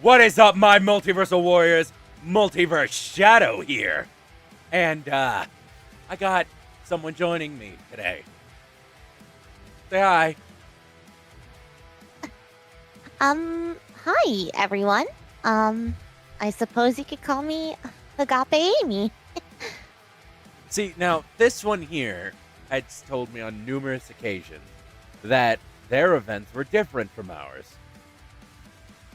What is up, my Multiversal Warriors? Multiverse Shadow here. And, I got someone joining me today. Say hi. Hi, everyone. I suppose you could call me Agape Amy. See, now, this one here has told me on numerous occasions that their events were different from ours.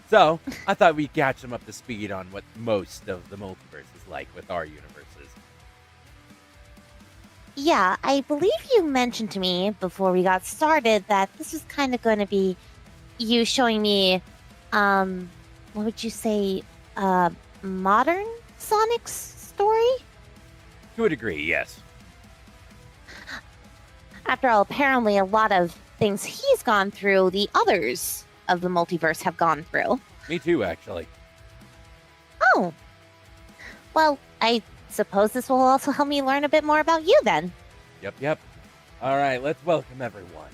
So, I thought we'd catch them up to speed on what most of the multiverse is like with our universes. Yeah, I believe you mentioned to me before we got started that this was kind of going to be you showing me, what would you say, modern Sonic's story? To a degree, yes. After all, apparently a lot of things he's gone through, the others of the multiverse have gone through. Me too, actually. Oh. Well, I suppose this will also help me learn a bit more about you then. Yep. Alright, let's welcome everyone.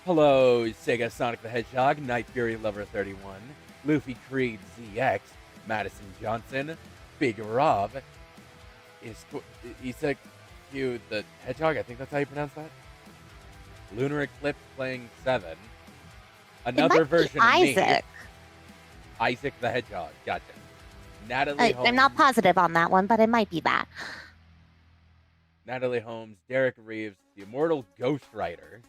Hello, Sega Sonic the Hedgehog, Night Fury Lover 31, Luffy Creed ZX, Madison Johnson, Big Rob, Isak Q the Hedgehog, I think that's how you pronounce that? Lunar Eclipse playing 7. Another version of Isaac. me. Isaac the Hedgehog, gotcha. Natalie Holmes. I'm not positive on that one, but it might be that. Natalie Holmes, Derek Reeves, the immortal Ghost Rider.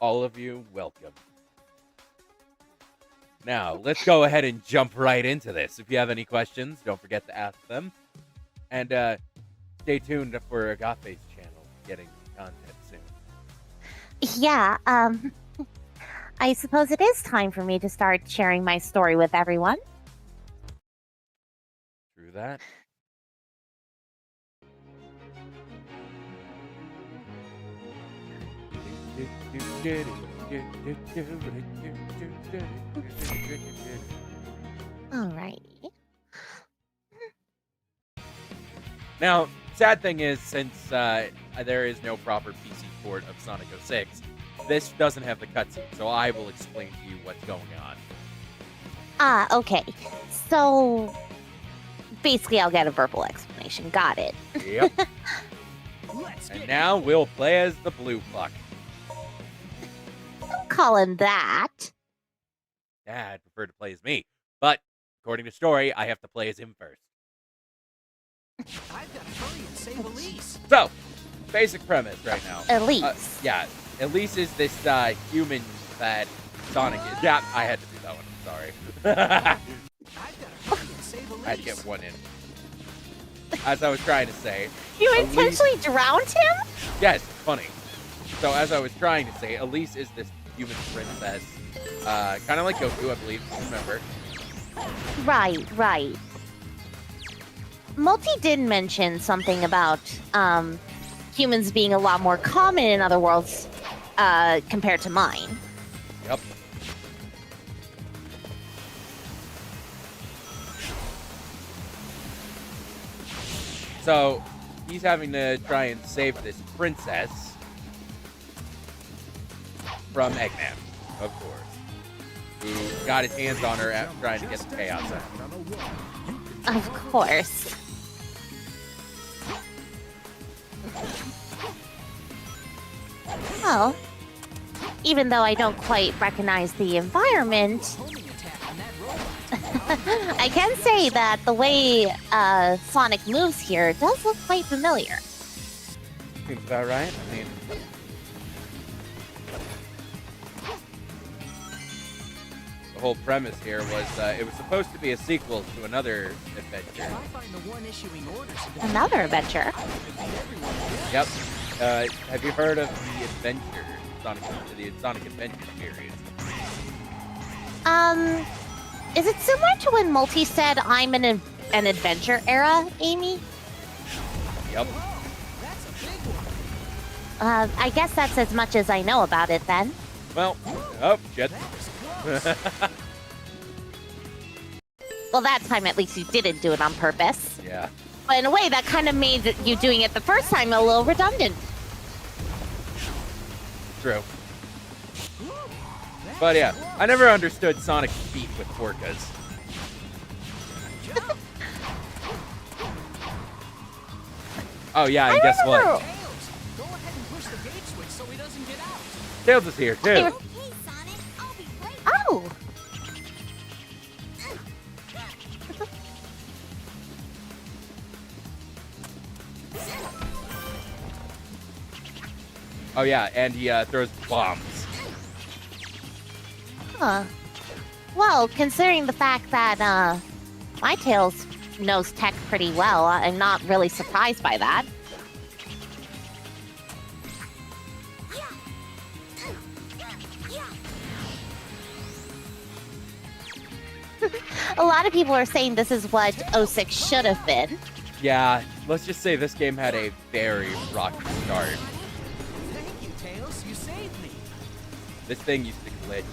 All of you, welcome. Now, let's go ahead and jump right into this. If you have any questions, don't forget to ask them. And stay tuned for Agape's channel, getting content soon. Yeah, I suppose it is time for me to start sharing my story with everyone. True that. Alrighty. Now, sad thing is, since there is no proper PC port of Sonic 06, this doesn't have the cutscene, so I will explain to you what's going on. Okay. So, basically I'll get a verbal explanation. Got it. Yep. And now we'll play as the Blue Puck. Don't call him that. Yeah, I'd prefer to play as me, but according to story, I have to play as him first. I've got to hurry and save Elise. So, basic premise right now. Elise. Yeah, Elise is this human that Sonic is. Yeah, I had to do that one. I'm sorry. I've got to hurry and save Elise. I had to get one in. As I was trying to say. You Elise, intentionally drowned him? Yes, funny. So as I was trying to say, Elise is this human princess, kind of like Goku, I believe. Remember? Right. Multi did mention something about humans being a lot more common in other worlds compared to mine. Yep. So he's having to try and save this princess from Eggman, of course, who got his hands on her after trying to get the chaos out. Of course. Well, even though I don't quite recognize the environment, I can say that the way Sonic moves here does look quite familiar. Seems about right. I mean, the whole premise here was it was supposed to be a sequel to another adventure. Another adventure? Yep. Have you heard of the Adventure, the Sonic Adventure series? Is it similar to when Multi said I'm in an adventure era, Amy? Yep. I guess that's as much as I know about it then. Well, oh, shit. Well, that time at least you didn't do it on purpose. Yeah. But in a way, that kind of made you doing it the first time a little redundant. True. But yeah, I never understood Sonic's beef with Orcas. Oh yeah, and guess what? remember- Tails, go ahead and push the gate switch so he doesn't get out. Tails is here too. Okay. Okay, Sonic, I'll be right Oh, Oh yeah, and he throws bombs. huh. Well, considering the fact that my Tails knows tech pretty well, I'm not really surprised by that. A lot of people are saying this is what 06 should have been. Yeah, let's just say this game had a very rocky start. Thank you, Tails. You saved me. This thing used to glitch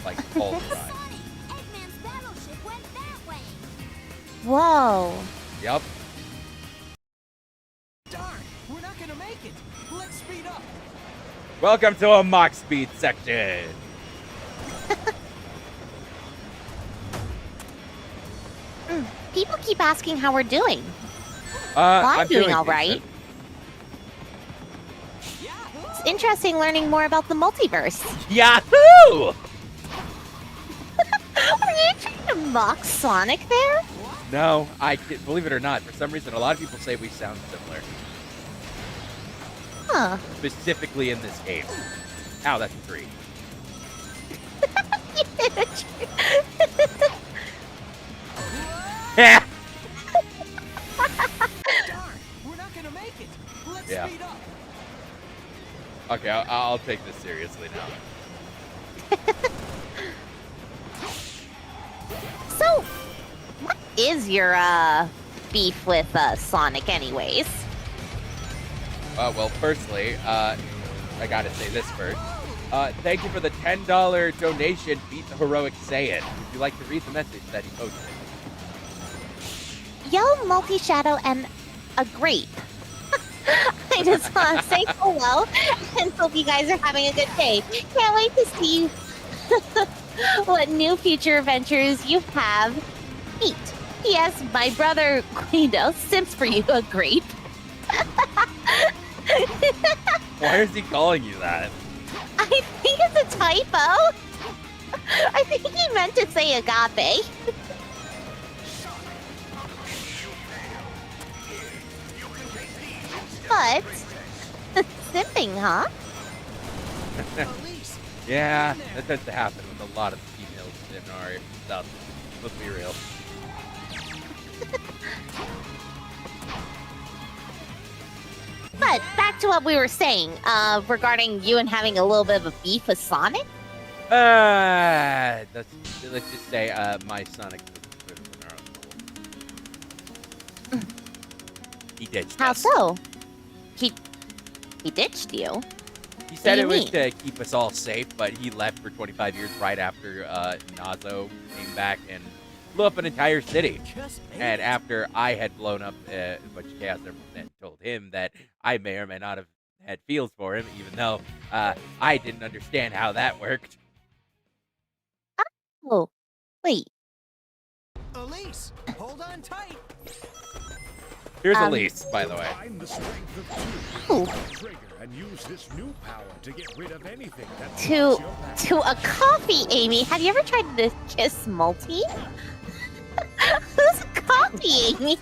like all the time. Sonic, Eggman's battleship went that way. Whoa. Yep. Darn, we're not gonna make it. Let's speed up. Welcome to a mock speed section. People keep asking how we're doing. I'm doing all decent. right. Yahoo! It's interesting learning more about the multiverse. Yahoo! Are you trying to mock Sonic there? No, believe it or not, for some reason, a lot of people say we sound similar, Huh. specifically in this game. Ow, that's a 3. Yeah. Darn, we're not gonna make it. Let's Yeah. speed up. Okay, I'll take this seriously now. So, what is your beef with Sonic, anyways? Well, firstly, I gotta say this first. Thank you for the $10 donation, Beat the Heroic Saiyan. Would you like to read the message that he posted? Yellow multi-shadow and a grape. I just want to say hello and hope you guys are having a good day. Can't wait to see what new future adventures you have. Eat. P.S. My brother Guido simps for you a grape. Why is he calling you that? I think it's a typo. I think he meant to say Agape. But, sipping, huh? Elise, Yeah, that tends to happen with a lot of females in our stuff. Let's be real. But back to what we were saying regarding you and having a little bit of a beef with Sonic. Let's just say my Sonic was in our own school. He ditched How us. so? He ditched you. He said do it you was mean? to keep us all safe, but he left for 25 years right after Nazo came back and blew up an entire city. just made And it. after I had blown up a bunch of chaos and told him that I may or may not have had feels for him, even though I didn't understand how that worked. Oh, wait. Elise, hold on tight. Here's Um, Elise, by the way. Find the strength of Ooh. two. Trigger and use this new power to get rid of anything that To blocks your path. to a coffee, Amy. Have you ever tried to kiss Multi? Who's a coffee, Amy?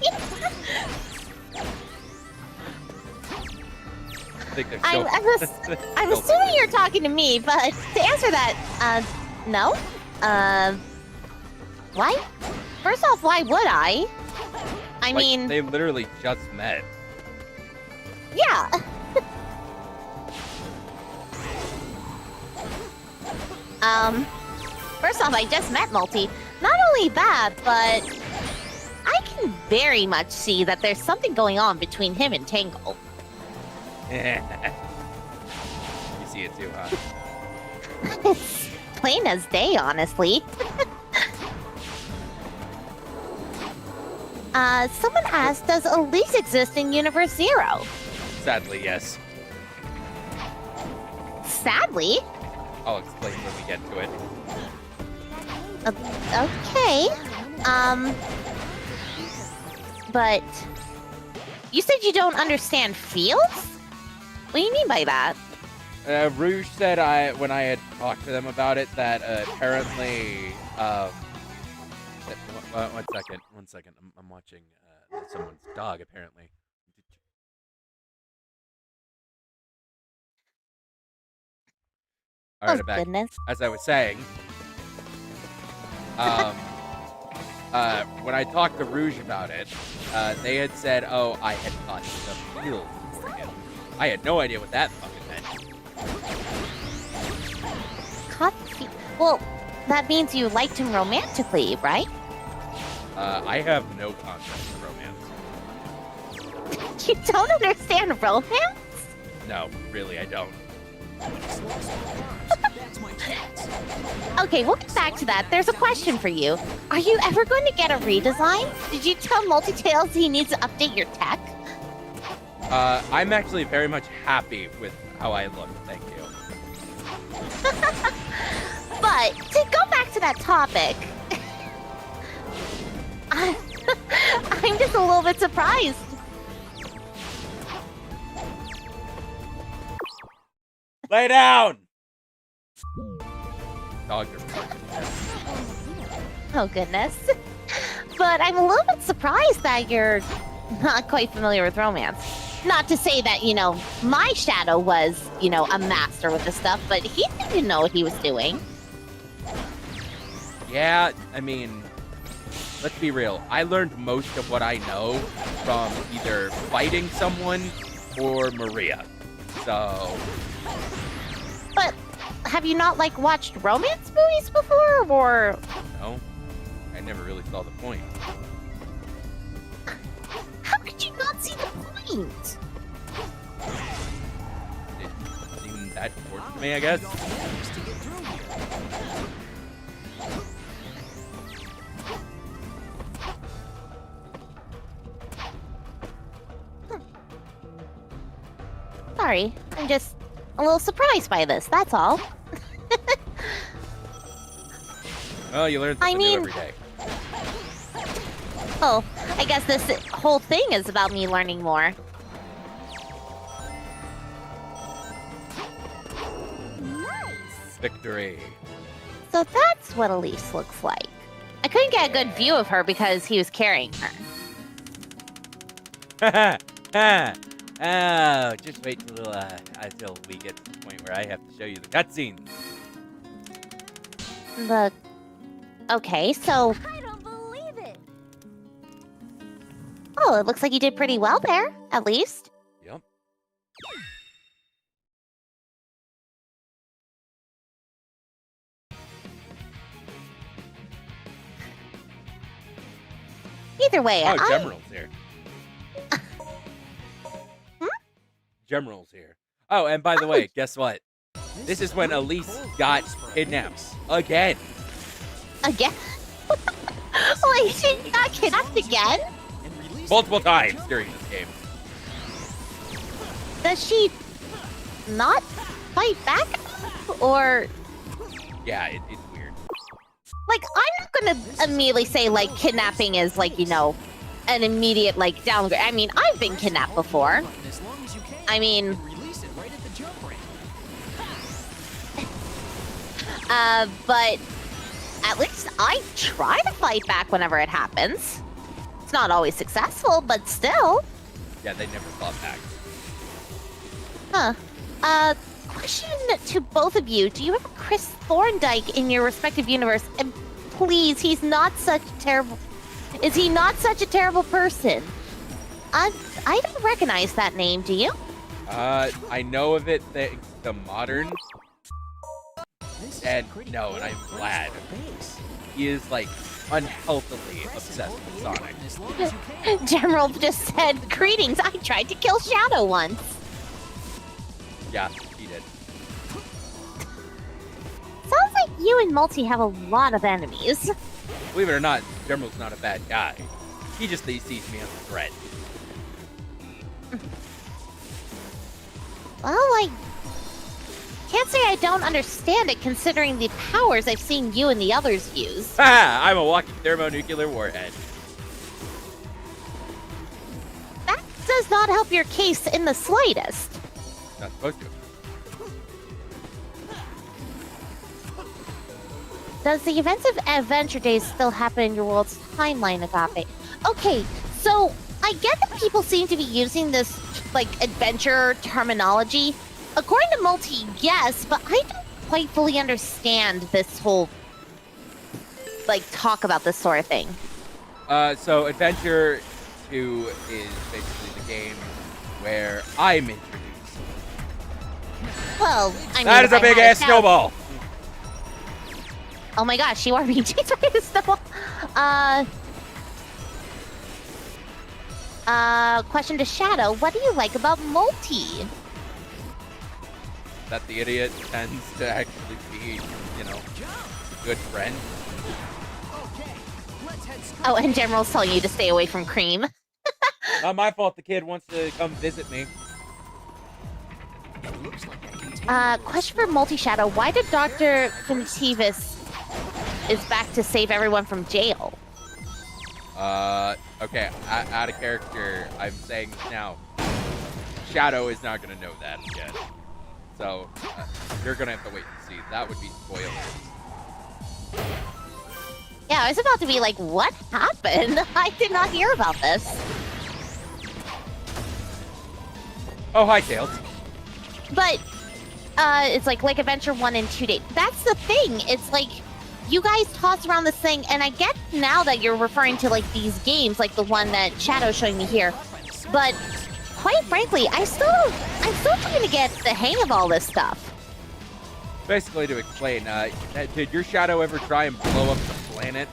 I think they're I'm assuming you're talking to me, but to answer that, no. Why? First off, why would I? I Like, mean, they literally just met. yeah. First off, I just met Multi. Not only that, but I can very much see that there's something going on between him and Tangle. You see it too, huh? It's plain as day, honestly. Someone asked, does Elise exist in Universe Zero? Sadly, yes. Sadly. I'll explain when we get to it. Okay. But you said you don't understand fields? What do you mean by that? Rouge said when I had talked to them about it that apparently one second. I'm watching someone's dog apparently. All right, I'm back. Goodness. As I was saying, when I talked to Rouge about it, they had said, "Oh, I had caught the field for him." I had no idea what that fucking meant. Well, that means you liked him romantically, right? I have no concept of romance. You don't understand romance? No, really, I don't. That's my chance. Okay, we'll get back to that. There's a question for you. Are you ever going to get a redesign? Did you tell Multitails he needs to update your tech? I'm actually very much happy with how I look. Thank you. But to go back to that topic, I'm just a little bit surprised. Lay down! Dogs are Oh, goodness. But I'm a little bit surprised that you're not quite familiar with romance. Not to say that, my shadow was, a master with this stuff, but he didn't know what he was doing. Yeah, I mean, let's be real. I learned most of what I know from either fighting someone or Maria. So... But have you not, watched romance movies before, or... No, I never really saw the point. How could you not see the point? It seemed that important to me, I guess. To get through here. Sorry, I'm just a little surprised by this, that's all. Well, you learn something new mean- every day. Oh, I guess this whole thing is about me learning more. Nice. Victory. So that's what Elise looks like. I couldn't get a good view of her because he was carrying her. Oh, just wait until we get to the point where I have to show you the cutscenes. Okay, so... I don't believe it. Oh, it looks like you did pretty well there, at least. Yep. Either way, Oh, Gemeral's here. Gemeral's here. Oh, and by the way, guess what? This is when Elise got kidnapped. Again. Again? Wait, she got kidnapped again? Multiple times during this game. Does she not fight back? Or, Yeah, it's weird. I'm not gonna immediately say, kidnapping is, an immediate, downgrade. I mean, I've been kidnapped before. As long as you can. I mean, Release it right at the jump ramp. but at least I try to fight back whenever it happens. It's not always successful, but still. Yeah, they never fought back. Huh. Question to both of you. Do you have a Chris Thorndike in your respective universe? And please, he's not such a terrible... Is he not such a terrible person? I don't recognize that name, do you? I know of it thanks to Modern, This is and pretty no, cool and I'm place glad. for a base. He is, unhealthily Press and obsessed hold with the Sonic. button as long as you can. General just said, "Greetings, I tried to kill Shadow once." Yeah, he did. Sounds like you and Multi have a lot of enemies. Believe it or not, General's not a bad guy. He just sees me as a threat. Well, can't say I don't understand it considering the powers I've seen you and the others use. Ha! I'm a walking thermonuclear warhead. That does not help your case in the slightest. Not supposed to. Does the events of Adventure Days still happen in your world's timeline, Agape? Okay, so I get that people seem to be using this, like, adventure terminology. According to Multi, yes, but I don't quite fully understand this whole, like, talk about this sort of thing. So Adventure 2 is basically the game where I'm introduced. Well, I mean, That is if a I big had ass a snowball. Oh my gosh, you are being chased by a snowball. Question to Shadow. What do you like about Multi? That the idiot tends to actually be, you know, a good friend. Okay, let's head straight. Oh, and General's telling you to stay away from Cream. Not my fault the kid wants to come visit me. It looks like I can take Question for Multi Shadow. Why did Dr. Finitivus is back to save everyone from jail? Okay, out of character, I'm saying now. Shadow is not gonna know that yet. So, you're gonna have to wait and see. That would be spoilers. Yeah, I was about to be like, what happened? I did not hear about this. Oh, hi, Tails. But, it's like Adventure 1 and 2 days. That's the thing. It's like, you guys toss around this thing, and I get now that you're referring to, like, these games, like the one that Shadow's showing me here. But, quite frankly, I'm still trying to get the hang of all this stuff. Basically, to explain, did your Shadow ever try and blow up the planet?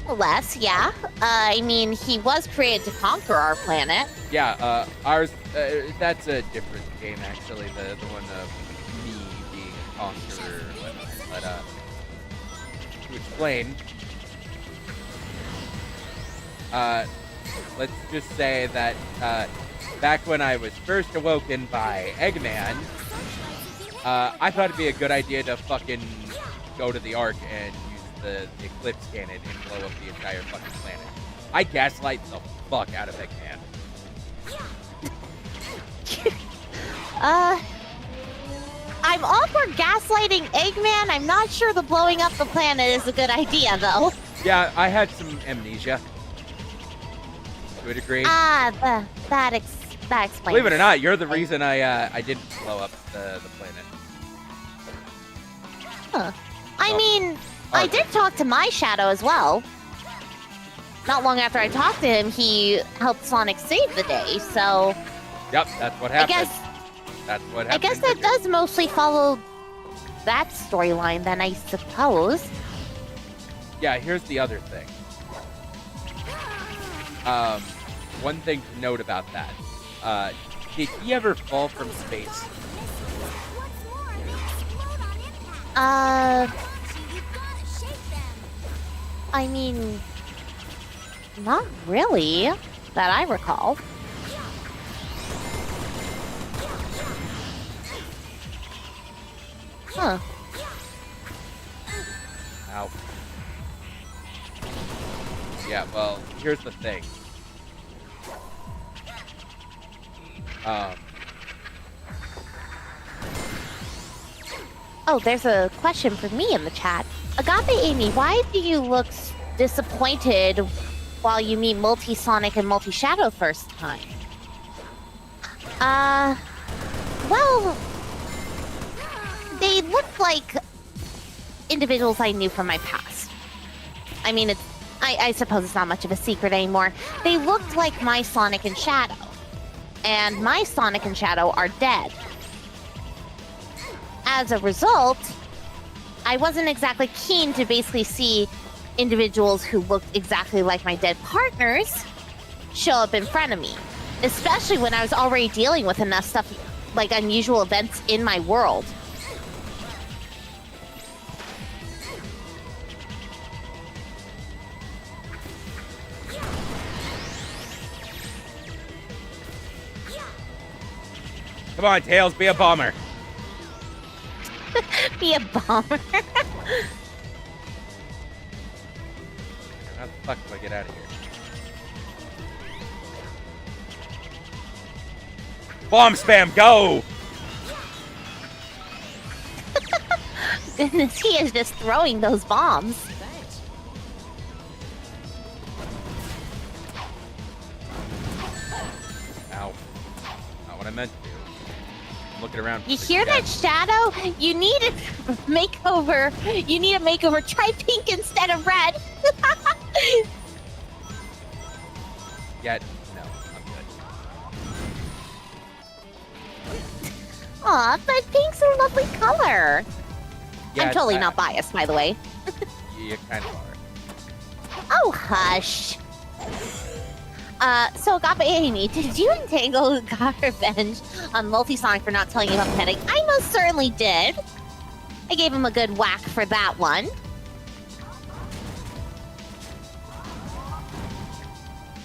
Less, yeah. I mean, he was created to conquer our planet. Yeah, ours, that's a different game, actually. The one of me being a conqueror. But, to explain, let's just say that, back when I was first awoken by Eggman, I thought it'd be a good idea to fucking go to the Ark and use the Eclipse cannon and blow up the entire fucking planet. I gaslight the fuck out of Eggman. I'm all for gaslighting Eggman. I'm not sure the blowing up the planet is a good idea, though. Yeah, I had some amnesia. To a degree. That explains. Believe it or not, you're the reason I didn't blow up the planet. Huh. I Oh. mean, I did talk to my Shadow as well. Not long after I talked to him, he helped Sonic save the day, so... Yep, that's what happened. That's what happened. I guess that does mostly follow that storyline, then, I suppose. Yeah, here's the other thing. One thing to note about that. Did he ever fall from space? I mean... Not really, that I recall. Huh. Ow. Yeah, well, here's the thing. Oh, there's a question for me in the chat. Agape Amy, why do you look disappointed while you meet Multi-Sonic and Multi-Shadow first time? Well, they look like individuals I knew from my past. I mean, I suppose it's not much of a secret anymore. They looked like my Sonic and Shadow. And my Sonic and Shadow are dead. As a result, I wasn't exactly keen to basically see individuals who looked exactly like my dead partners show up in front of me. Especially when I was already dealing with enough stuff, like unusual events in my world. Come on, Tails, be a bomber. Be a bomber. How the fuck do I get out of here? Bomb spam, go! Goodness, he is just throwing those bombs. Thanks. Ow. Not what I meant to do. I'm looking around. for You the hear that, gem. Shadow? You need a makeover. You need a makeover. Try pink instead of red. Yet, no, I'm good. Aw, but pink's a lovely color. Yeah, I'm totally not biased, by the way. You kind of are. Oh, hush. So Agape Amy, did you entangle got revenge on Multisonic for not telling you about the headache? I most certainly did. I gave him a good whack for that one.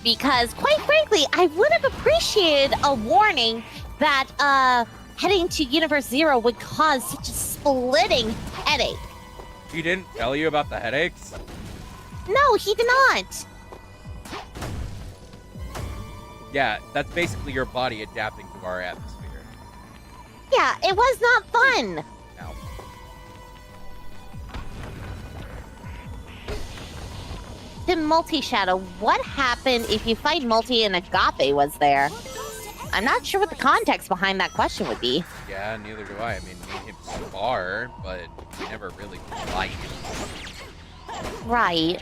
Because, quite frankly, I would have appreciated a warning that heading to Universe Zero would cause such a splitting headache. He didn't tell you about the headaches? No, he did not. Yeah, that's basically your body adapting to our atmosphere. Yeah, it was not fun. Ow. To Multi-Shadow, what happened if you fight Multi and Agape was there? I'm not sure what the context behind that question would be. Yeah, neither do I. I mean, me and him spar, but we never really fight. Right.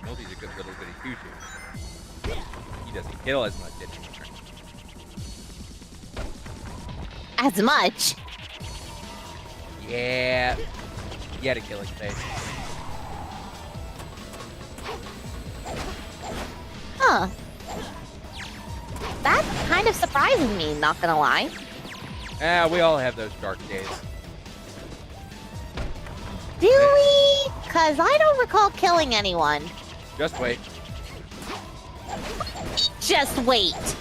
Multi's a good little bitty choo-choo. He doesn't kill as much anymore. As much. Yeah. He had a killing phase. Huh. That kind of surprises me, not gonna lie. We all have those dark days. Do we? Because I don't recall killing anyone. Just wait. Just wait.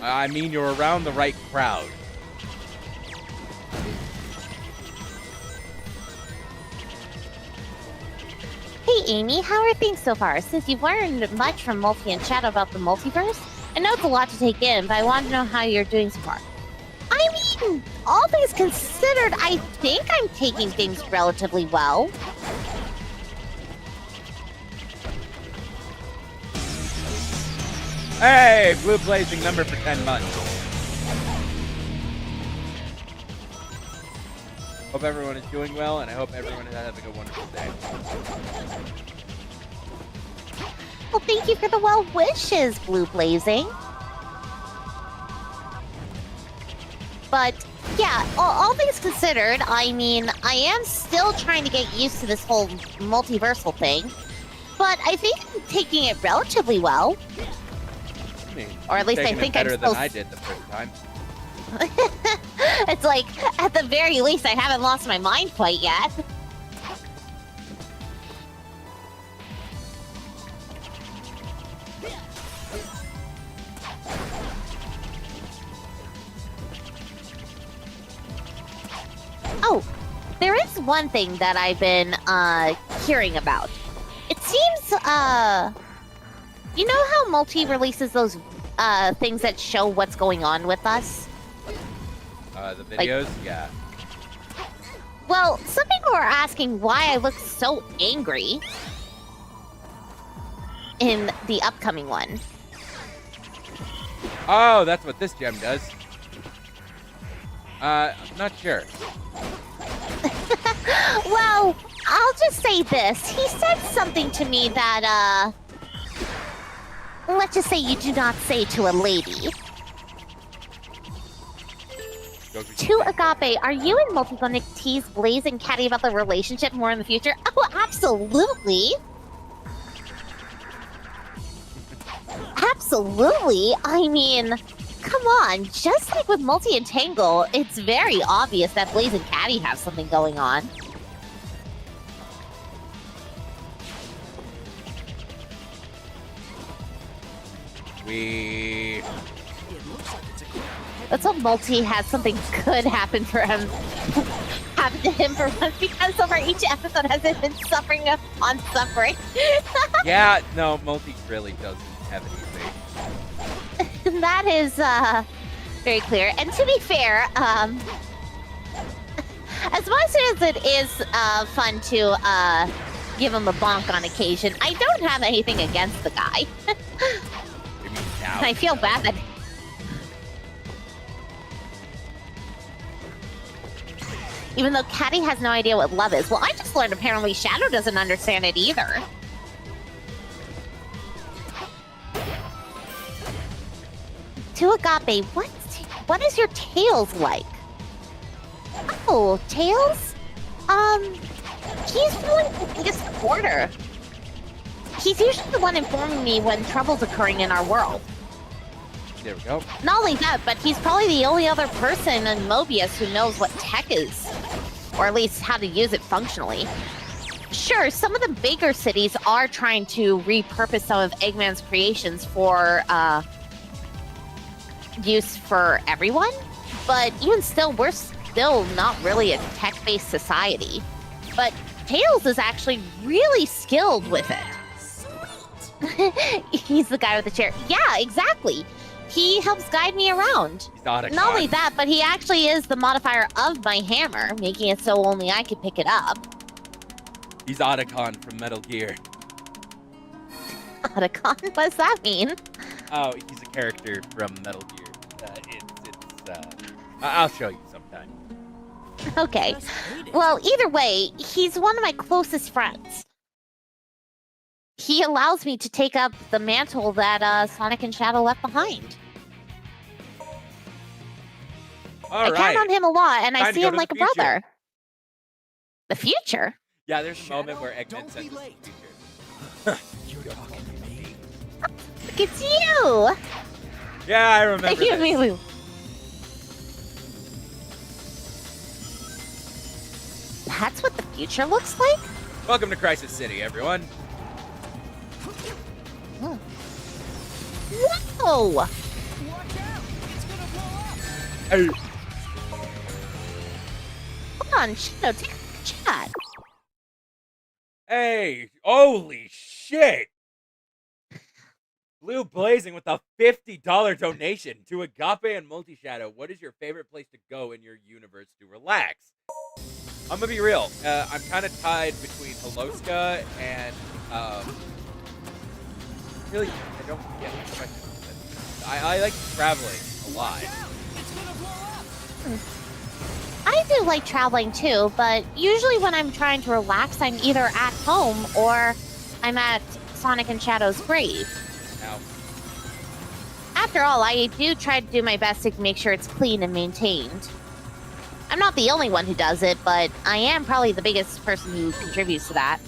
I mean, you're around the right crowd. Hey Amy, how are things so far? Since you've learned much from Multi and Shadow about the multiverse, I know it's a lot to take in, but I want to know how you're doing so far. I mean, all things considered, I think I'm taking things relatively well. Hey, blue blazing number for 10 months. Hope everyone is doing well, and I hope everyone is having a wonderful day. Well, thank you for the well wishes, Blue Blazing. But yeah, all things considered, I mean, I am still trying to get used to this whole multiversal thing, but I think I'm taking it relatively well. I mean, Or at least I taking it think I'm better supposed- than I did the first time. It's like, at the very least, I haven't lost my mind quite yet. Oh, there is one thing that I've been hearing about. It seems you know how Multi releases those things that show what's going on with us? The videos? Yeah. Well, some people are asking why I look so angry in the upcoming one. Oh, that's what this gem does. I'm not sure. Well, I'll just say this. He said something to me that, let's just say you do not say to a lady. To Agape, are you and Multi going to tease Blaze and Caddy about the relationship more in the future? Oh, absolutely. Absolutely. I mean, come on. Just like with Multi and Tangle, it's very obvious that Blaze and Caddy have something going on. We. It looks like it's a crowd heading Let's hope Multi has something good happen for him. Happen to him for once, because over each episode has it been suffering upon suffering. Yeah, no, Multi really doesn't have it easy. That is very clear. And to be fair, as much as it is fun to give him a bonk on occasion, I don't have anything against the guy. You mean now? And I feel bad that. Even though Caddy has no idea what love is. Well, I just learned apparently Shadow doesn't understand it either. To Agape, what is your tails like? Oh, Tails? He's really the biggest supporter. He's usually the one informing me when trouble's occurring in our world. There we go. Not only that, but he's probably the only other person in Mobius who knows what tech is. Or at least how to use it functionally. Sure, some of the bigger cities are trying to repurpose some of Eggman's creations for use for everyone. But even still, we're still not really a tech-based society. But Tails is actually really skilled with it. He's the guy with the chair. Yeah, exactly. He helps guide me around. He's not a Not only god. that, but he actually is the modifier of my hammer, making it so only I could pick it up. He's Otacon from Metal Gear. Otacon? What does that mean? Oh, he's a character from Metal Gear. I'll show you sometime. Okay. Just hate it. Well, either way, he's one of my closest friends. He allows me to take up the mantle that Sonic and Shadow left behind. All I right. count on him a lot, and I Time to see go him to like the a future. brother. The future? Yeah, there's a Shadow, moment where Eggman don't says be it's the late. future. You're talking to me. Look, it's you! Yeah, I remember You this. and me. That's what the future looks like? Welcome to Crisis City, everyone. Whoa! Watch out! It's gonna blow up! Hey. Hold on, Shadow, take a chat. Hey, holy shit! Blue Blazing with a $50 donation to Agape and Multishadow. What is your favorite place to go in your universe to relax? I'm gonna be real. I'm kind of tied between Holoska and really, I don't get the question. I like traveling a lot. It's gonna blow up! I do like traveling too, but usually when I'm trying to relax, I'm either at home or I'm at Sonic and Shadow's grave. Now, After all, I do try to do my best to make sure it's clean and maintained. I'm not the only one who does it, but I am probably the biggest person who contributes to that.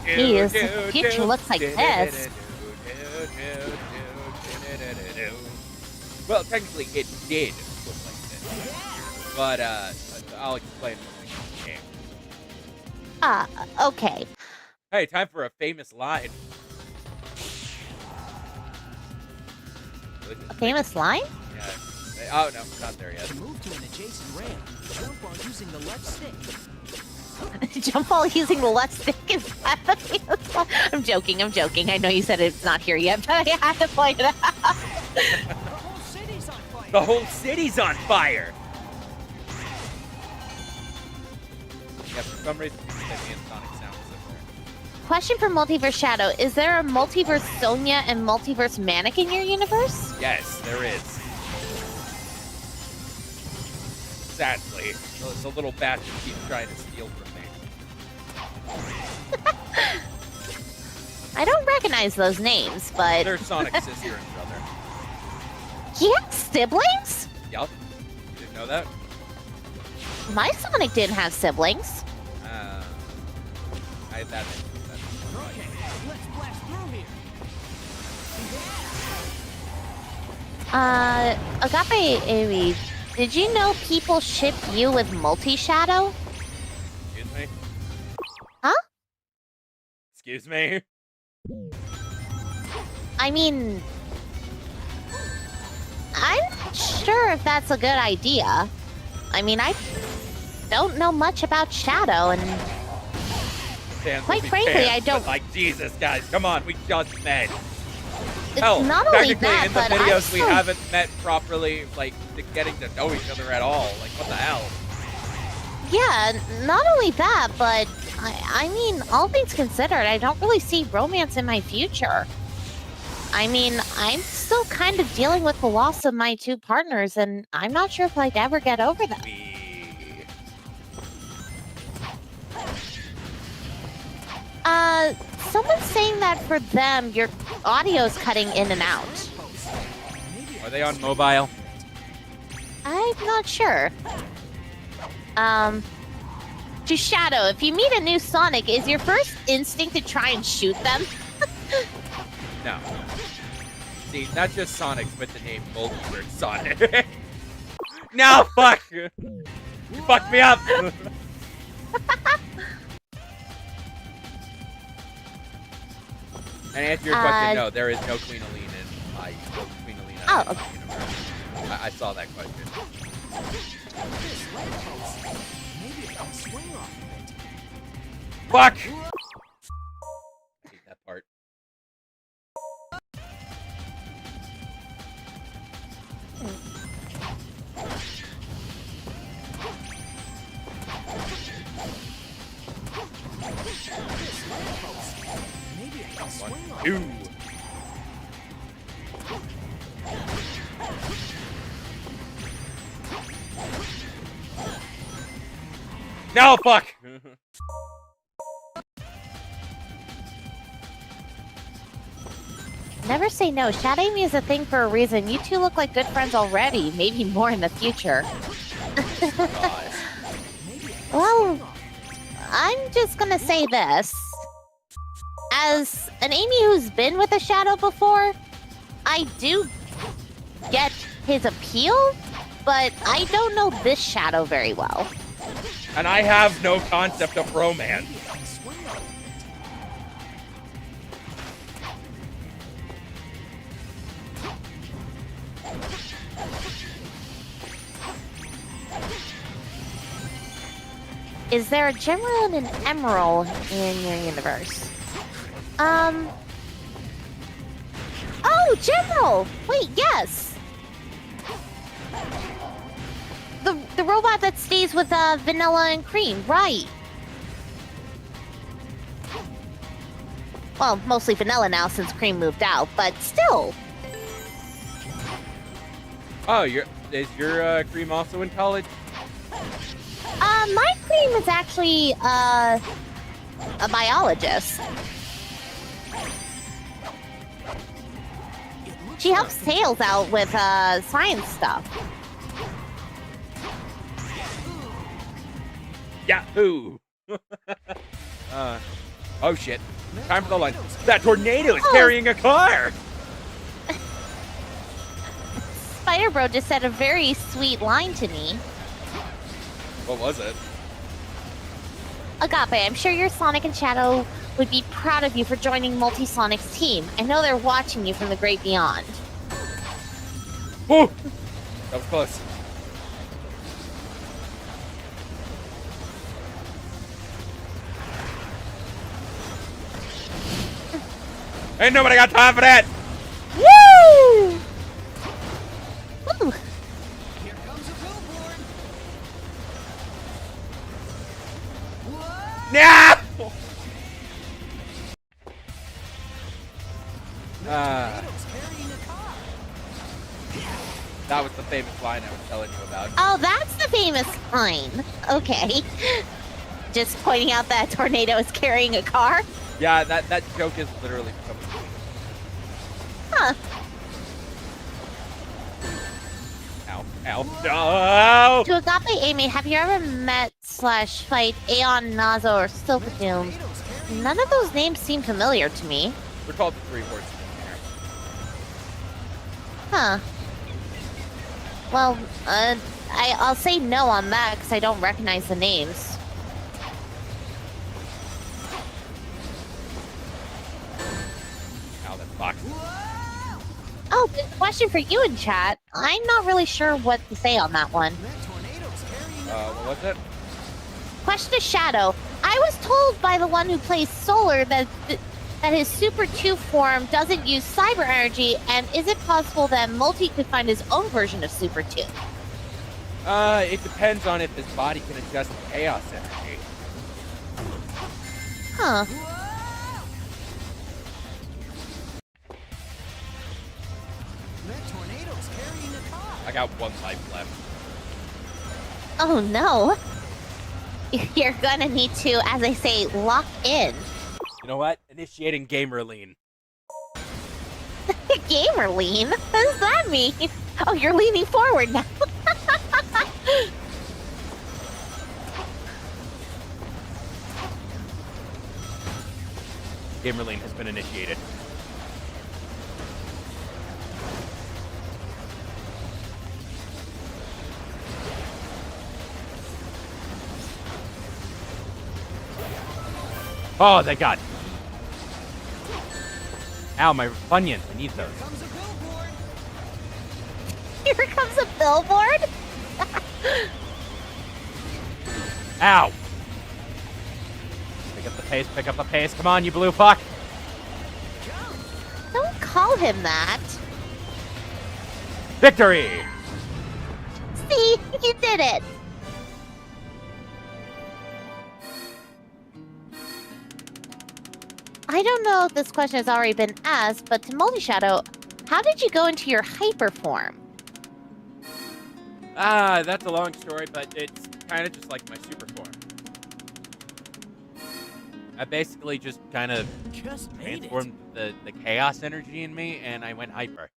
Jeez, the future looks like this. Well, technically, it did look like this, but I'll explain when we get. Okay. Hey, time for a famous line. A famous line? Yeah. Oh no, not there yet. To move to an adjacent ramp, jump while using the left stick. Jump while using the left stick is that the famous line? I'm joking. I know you said it's not here yet, but I have to point it out. The whole city's on fire! The whole city's on fire. Yeah, for some reason, me and Sonic sound similar. Question for Multiverse Shadow. Is there a Multiverse Sonia and Multiverse Manic in your universe? Yes, there is. Sadly, it's a little bastard keeps trying to steal from me. I don't recognize those names, but They're Sonic's sister and brother. he has siblings? Yup. You didn't know that? My Sonic didn't have siblings. That makes sense. Okay, let's blast through here. Agape Amy, did you know people ship you with Multi-Shadow? Excuse me? Huh? Excuse me. I mean, I'm not sure if that's a good idea. I mean, I don't know much about Shadow, and Fans quite will be frankly, fans, I don't. But like, Jesus, guys, come on, we just met. It's Hell, not only technically, that, in the but videos, I'm we so- haven't met properly, like, getting to know each other at all. Like, what the hell? Yeah, not only that, but I mean, all things considered, I don't really see romance in my future. I mean, I'm still kind of dealing with the loss of my two partners, and I'm not sure if I'd ever get over that. Someone's saying that for them, your audio's cutting in and out. Are they on mobile? I'm not sure. To Shadow, if you meet a new Sonic, is your first instinct to try and shoot them? No. See, not just Sonics, but the name Multiverse Sonic. No, fuck! You fucked me up! And answer your question, no, there is no Queen Aline in my Queen Aline. Oh, okay. Universe. I saw that question. This lamppost. Maybe I can swing off of it. Fuck! Hate that part. This lamppost. Maybe I can swing off Two. of it. No, fuck! Never say no. Shadowing me is a thing for a reason. You two look like good friends already. Maybe more in the future. God. Well, I'm just gonna say this. As an Amy who's been with a Shadow before, I do get his appeal, but I don't know this Shadow very well. And I have no concept of romance. Maybe I can swing off of it. Is there a General and an Emerald in your universe? Oh, General! Wait, yes! The robot that stays with Vanilla and Cream, right. Well, mostly Vanilla now since Cream moved out, but still. Oh, is your Cream also in college? My Cream is actually a biologist. She helps Tails out with science stuff. Yahoo! Oh shit. Time for the lunch. That tornado is carrying a car! Spider Bro just said a very sweet line to me. What was it? Agape, I'm sure your Sonic and Shadow would be proud of you for joining Multisonic's team. I know they're watching you from the great beyond. Whew! That was close. Ain't nobody got time for that! Woo! Woo! Here comes a billboard. Yeah! Tornado's carrying a car. That was the famous line I was telling you about. Oh, that's the famous line. Okay. Just pointing out that tornado is carrying a car? Yeah, that joke is literally becoming. Huh. Ow. Ow. No! To Agape Amy, have you ever met / fight Aeon, Nazo, or Silverdoom? Tornado's carrying None of those names seem familiar to me. We're called the Three Horses in here. Huh. Well, I'll say no on that because I don't recognize the names. question for you in chat. I'm not really sure what to say on that one. That tornado's carrying What was it? Question to Shadow. I was told by the one who plays Solar that his Super 2 form doesn't use cyber energy, and is it possible that Multi could find his own version of Super 2? It depends on if his body can adjust to chaos energy. Huh. That tornado's carrying a car. I got 1 life left. Oh no. You're gonna need to, as I say, lock in. You know what? Initiating gamer lean. Gamer lean? What does that mean? Oh, you're leaning forward now. Gamer lean has been initiated. Oh, thank God. Ow, my Funyuns. I need those. Comes a billboard. Here comes a billboard. Ow! Pick up the pace, pick up the pace. Come on, you blue fuck! Don't call him that. Victory! See, you did it. I don't know if this question has already been asked, but to Multi-Shadow, how did you go into your hyper form? That's a long story, but it's kind of just like my super form. I basically just kind of Just made it. transformed the chaos energy in me, and I went hyper.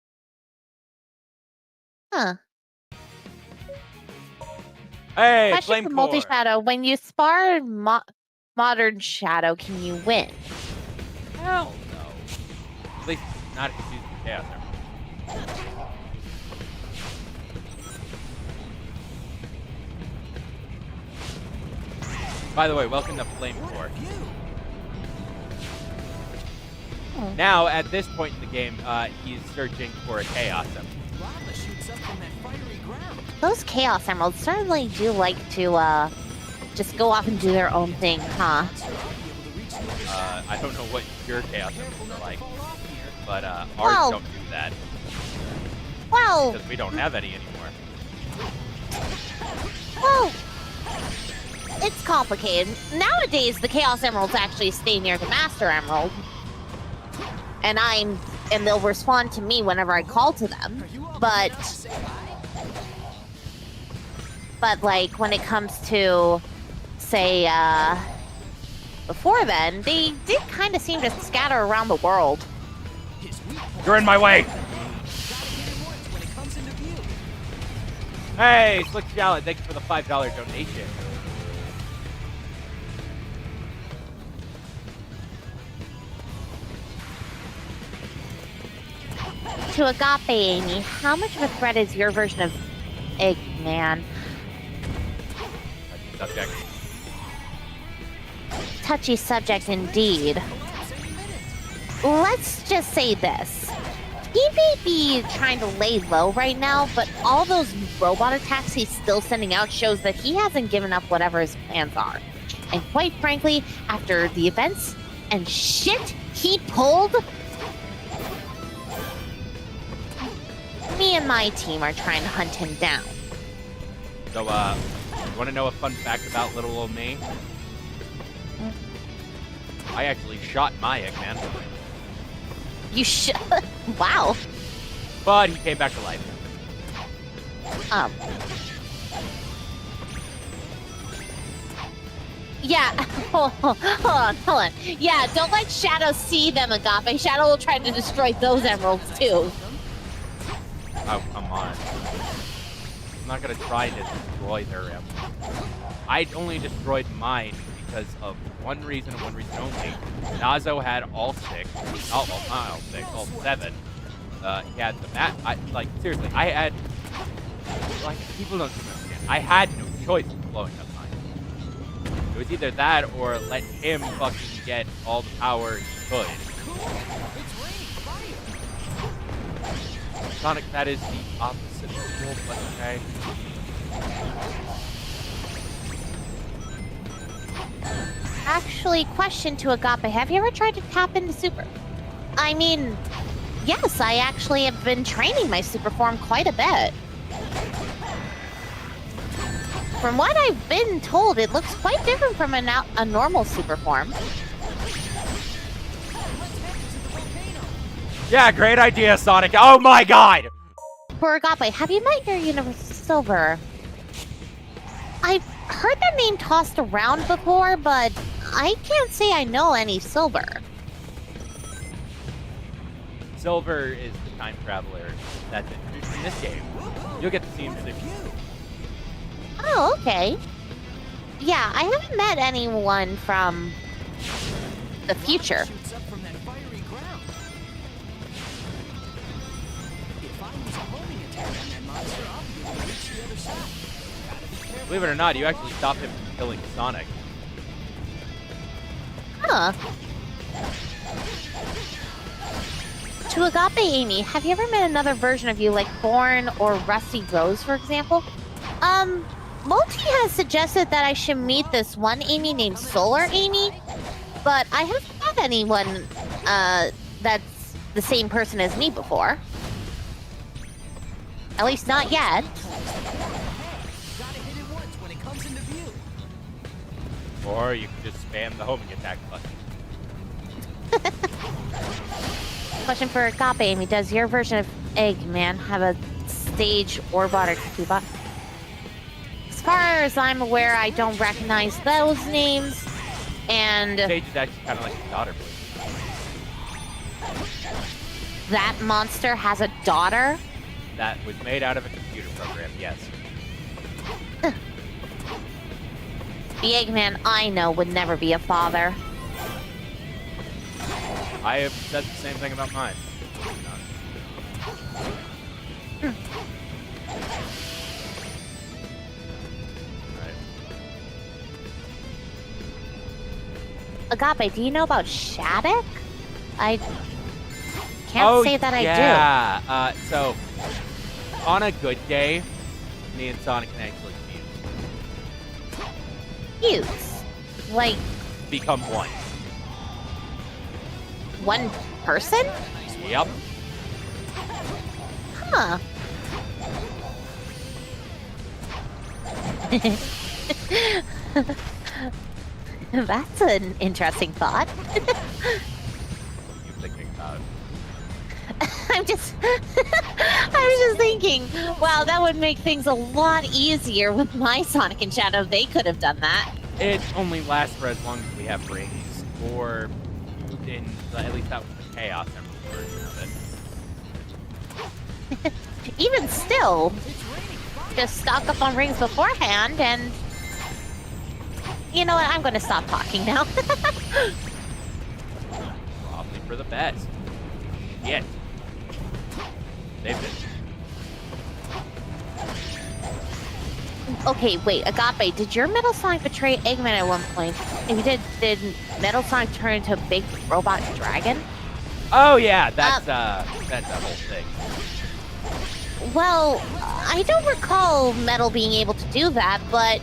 Huh. Hey, Question flame for core! Multi-Shadow, when you spar Modern Shadow, can you win? Hell no. At least not if you use the chaos energy. By the way, welcome to Flame What Core. a view. Now, at this point in the game, he's searching for a Chaos Emerald. Lava shoots up from that fiery ground. Those Chaos Emeralds certainly do like to, just go off and do their own thing, huh? So I'll be able to reach the other side. I don't know what your Chaos Careful Emeralds not are to like, fall off here. but ours Well- don't do that Well, because we don't have any anymore. well, it's complicated. Nowadays, the Chaos Emeralds actually stay near the Master Emerald. And they'll respond to me whenever I call to them. Are you all But- enough to say hi? But, like, when it comes to, say, before then, they did kind of seem to scatter around the world. His weak point. You're in my way! Gotta hit him once when it comes into view. Hey, Slick Shallot, thank you for the $5 donation. To Agape, Amy, how much of a threat is your version of Eggman? Subject. Touchy subject indeed. Let's just say this. He may be trying to lay low right now, but all those robot attacks he's still sending out shows that he hasn't given up whatever his plans are. And quite frankly, after the events and shit he pulled, me and my team are trying to hunt him down. So, you want to know a fun fact about little old me? I actually shot my Eggman, You should. Wow. but he came back to life. Yeah. Hold on. Yeah, don't let Shadow see them, Agape. Shadow will try to destroy those emeralds too. Oh, come on. I'm not gonna try to destroy their emerald. I only destroyed mine because of one reason and one reason only. Nazo had all 6. Not all 6, all 7. He had the like, seriously, I had... Like, people don't understand. I had no choice in blowing up mine. It was either that or let him fucking get all the power he could. Cool. It's raining fire. Sonic, that is the opposite of wolf, but okay. Actually, question to Agape. Have you ever tried to tap into Super? I mean, yes, I actually have been training my super form quite a bit. From what I've been told, it looks quite different from a normal super form. Yeah, great idea, Sonic. Oh my god! For Agape, have you met your Universe Silver? I've heard that name tossed around before, but I can't say I know any Silver. Silver is the time traveler that's introduced in this game. You'll get to see him soon. Oh, okay. Yeah, I haven't met anyone from the future. Shoots up from that fiery ground. If I use a homing attack on that monster, I'll be able to reach the other side. Gotta be careful. Believe it or not, you actually stopped him from killing Sonic. Huh. To Agape Amy, have you ever met another version of you like Thorn or Rusty Rose, for example? Multi has suggested that I should meet this one Amy named Solar Amy, but I haven't met anyone, that's the same person as me before. At least not yet. Gotta hit it once when it comes into view. Or you can just spam the homing attack button. Question for Agape Amy, does your version of Eggman have a stage or water to keep up? As far as I'm aware, I don't recognize those names, and Sage is actually kind of like his daughter. that monster has a daughter? That was made out of a computer program, yes. The Eggman I know would never be a father. I have said the same thing about mine. Agape, do you know about Shattuck? I can't say that I do. So, on a good day, me and Sonic can actually Fuse. Like, become one. one person? Yep. Huh. That's an interesting thought. You thinking about? I'm just I was just thinking, wow, that would make things a lot easier with my Sonic and Shadow. They could have done that. It only lasts for as long as we have rings, or in at least that was the Chaos Emerald version of it. Even still, just stock up on rings beforehand, and you know what? I'm going to stop talking now. Probably for the best. Yet. They've been. Okay, wait, Agape, did your Metal Sonic betray Eggman at one point? If you did Metal Sonic turn into a big robot dragon? Oh yeah, that's a whole thing. Well, I don't recall Metal being able to do that, but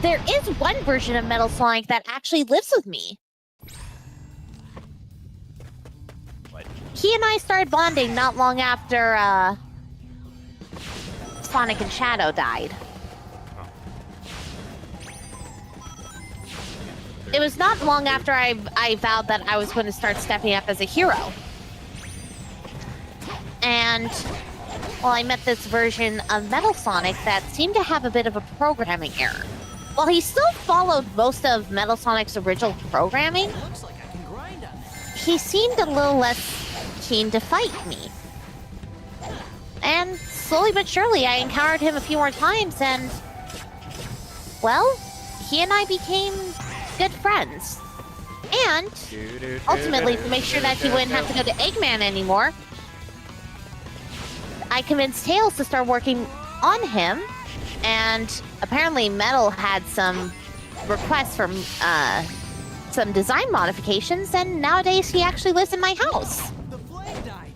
there is one version of Metal Sonic that actually lives with me. What? He and I started bonding not long after Sonic and Shadow died. It was not long after I vowed that I was going to start stepping up as a hero. And, well, I met this version of Metal Sonic that seemed to have a bit of a programming error. While he still followed most of Metal Sonic's original programming, Looks like I can grind on that. he seemed a little less keen to fight me. And slowly but surely, I encountered him a few more times, and, well, he and I became good friends. And, ultimately, to make sure that he wouldn't have to go to Eggman anymore, I convinced Tails to start working on him, and apparently Metal had some requests for some design modifications, and nowadays he actually lives in my house. The flame died.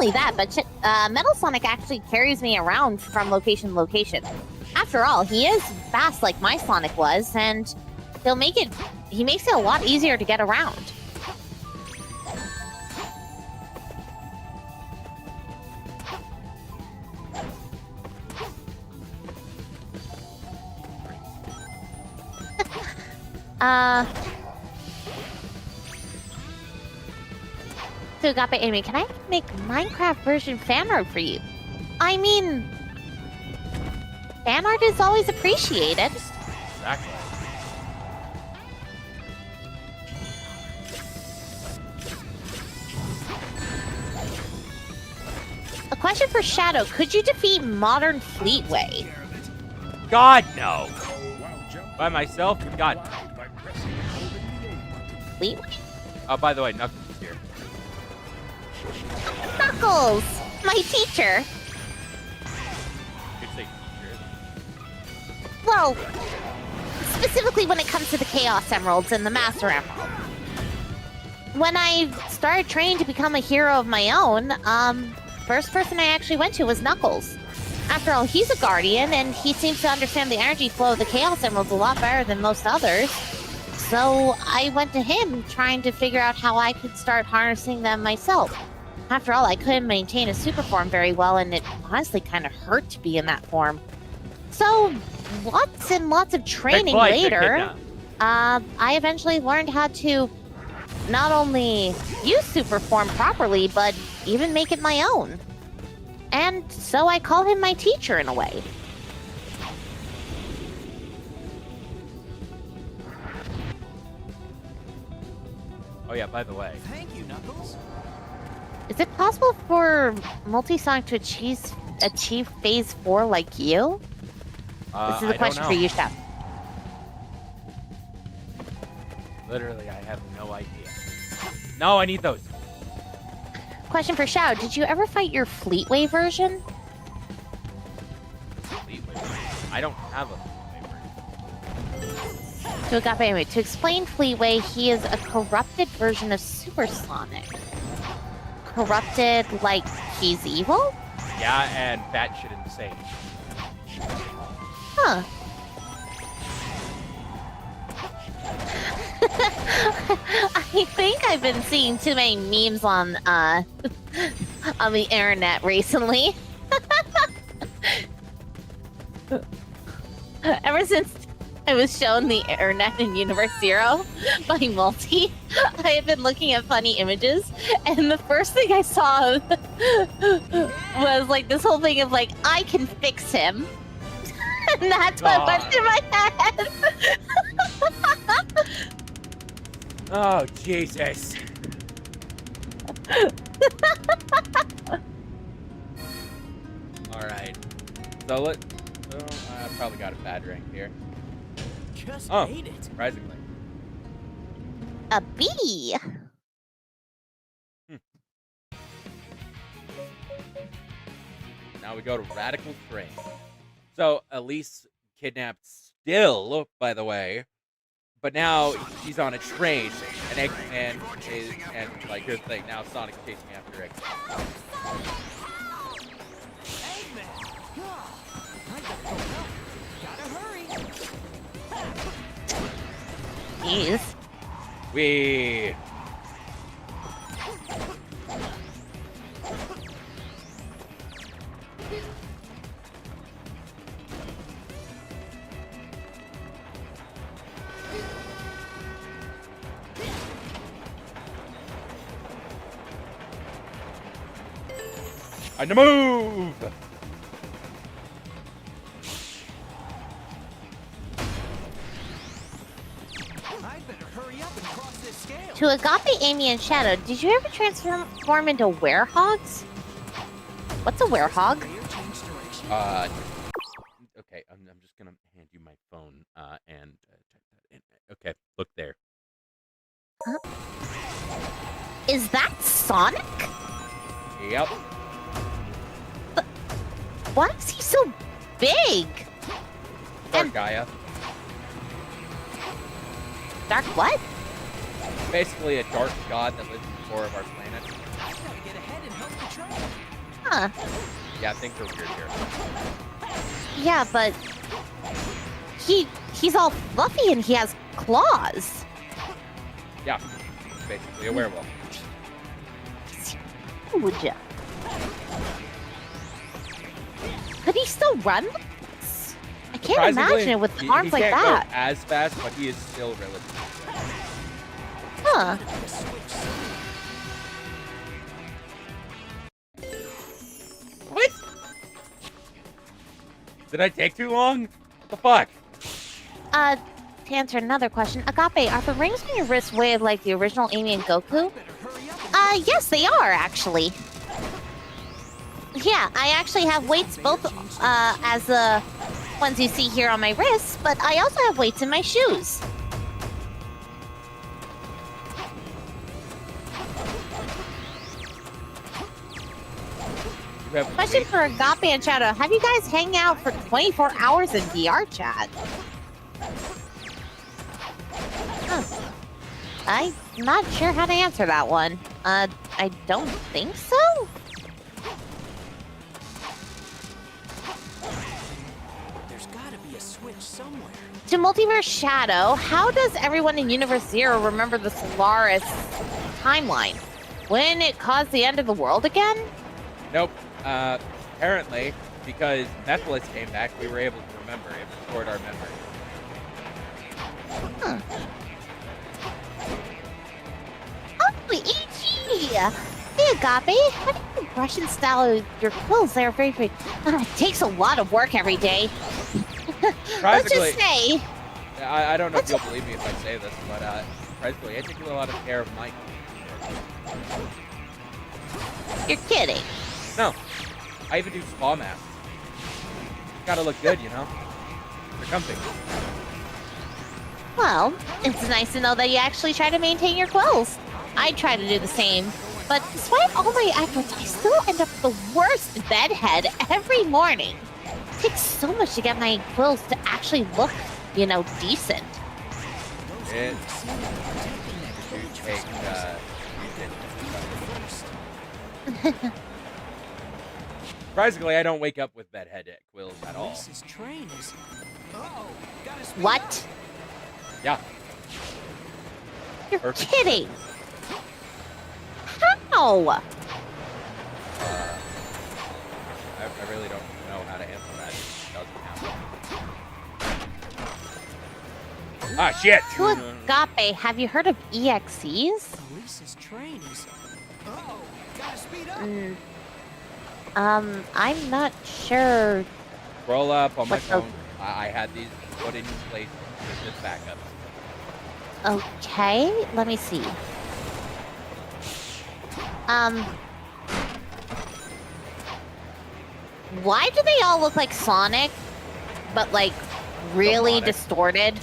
only that, but Metal Sonic actually carries me around from location to location. After all, he is fast like my Sonic was, and he makes it a lot easier to get around. So Agape Amy, can I make Minecraft version fan art for you? I mean, fan art is always appreciated. Exactly. A question for Shadow: could you defeat Modern Fleetway? God, no. While jumping By myself? God. wide by pressing and holding the A button. Fleetway? Oh, by the way, Knuckles is here. Knuckles, my teacher. You could say teacher. Well, specifically when it comes to the Chaos Emeralds and the Master Emerald. When I started training to become a hero of my own, first person I actually went to was Knuckles. After all, he's a guardian, and he seems to understand the energy flow of the Chaos Emeralds a lot better than most others. So I went to him, trying to figure out how I could start harnessing them myself. After all, I couldn't maintain a super form very well, and it honestly kind of hurt to be in that form. So, lots and lots of training later, I eventually learned how to not only use super form properly, but even make it my own. And so I call him my teacher in a way. Oh yeah, by the way. Thank you, Knuckles. Is it possible for Multisonic to achieve Phase 4 like you? This is a I question don't for know. you, Chef. Literally, I have no idea. No, I need those. Question for Shao: did you ever fight your Fleetway version? Fleetway. I don't have a Fleetway version. To Agape, anyway, to explain Fleetway, he is a corrupted version of Supersonic. Corrupted like he's evil? Yeah, and batshit insane. Huh. I think I've been seeing too many memes on the internet recently. Ever since I was shown the internet in Universe Zero by Multi, I have been looking at funny images, and the first thing I saw was like this whole thing of like, I can fix him. And that's what went through my head. Oh, Jesus. Alright. So I probably got a bad rank here. Just Oh, made it. surprisingly. A bee. Now we go to Radical Train. So, Elise kidnapped still, by the way. But now she's on a train, and like, here's the thing, now Sonic's chasing after Egg. Eggman. I gotta go help. Gotta hurry. Jeez. Wee. On the move! I'd better hurry up and cross this scale. To Agape, Amy, and Shadow, did you ever transform into Werehogs? What's a Werehog? Layer change direction. Okay, I'm just gonna hand you my phone, and type that in. Okay, look there. Huh? Is that Sonic? Yep. Why is he so big? Dark Gaia. Dark what? Basically a dark god that lives in the core of our planet. I gotta get ahead and help the Huh. Yeah, things are weird here. Yeah, but he's all fluffy and he has claws. Yeah, basically a werewolf. Huge. Could he still run? I can't imagine it with arms he like can't that. go as fast, but he is still relatively fast. Huh. What? Did I take too long? What the fuck? To answer another question, Agape, are the rings on your wrist weighted like the original Amy and Goku? Yes, they are, actually. Yeah, I actually have weights both as the ones you see here on my wrists, but I also have weights in my shoes. You have Question weight- for Agape and Shadow. Have you guys hang out for 24 hours in VR chat? Huh. I'm not sure how to answer that one. I don't think so? There's gotta be a switch somewhere. To Multiverse Shadow, how does everyone in Universe Zero remember the Solaris timeline? When it caused the end of the world again? Nope. Apparently, because Mephilis came back, we were able to remember. It restored our memory. Huh. Oh, E.G. Hey, Agape. How do you brush and style your quills? They're very, very... it takes a lot of work every day. Let's just say... I don't know if you'll believe me if I say this, but surprisingly, I take a lot of care of my... You're kidding. No. I even do spa masks. Gotta look good, you know? They're comfy. Well, it's nice to know that you actually try to maintain your quills. I try to do the same, but despite all my efforts, I still end up with the worst bedhead every morning. It takes so much to get my quills to actually look, decent. It take, Surprisingly, I don't wake up with bedhead quills at all. Elise's train is... Uh-oh, gotta speed What? up. Yeah. You're Perfect. kidding. How? I really don't know how to answer that. It doesn't happen. Ah, shit! To Agape, have you heard of EXEs? Elise's train is... Uh-oh, gotta speed up. I'm not sure. Scroll up on my What the- phone. I had these put in place with this backup. Okay, let me see. Why do they all look like Sonic, but like really Demonic. distorted?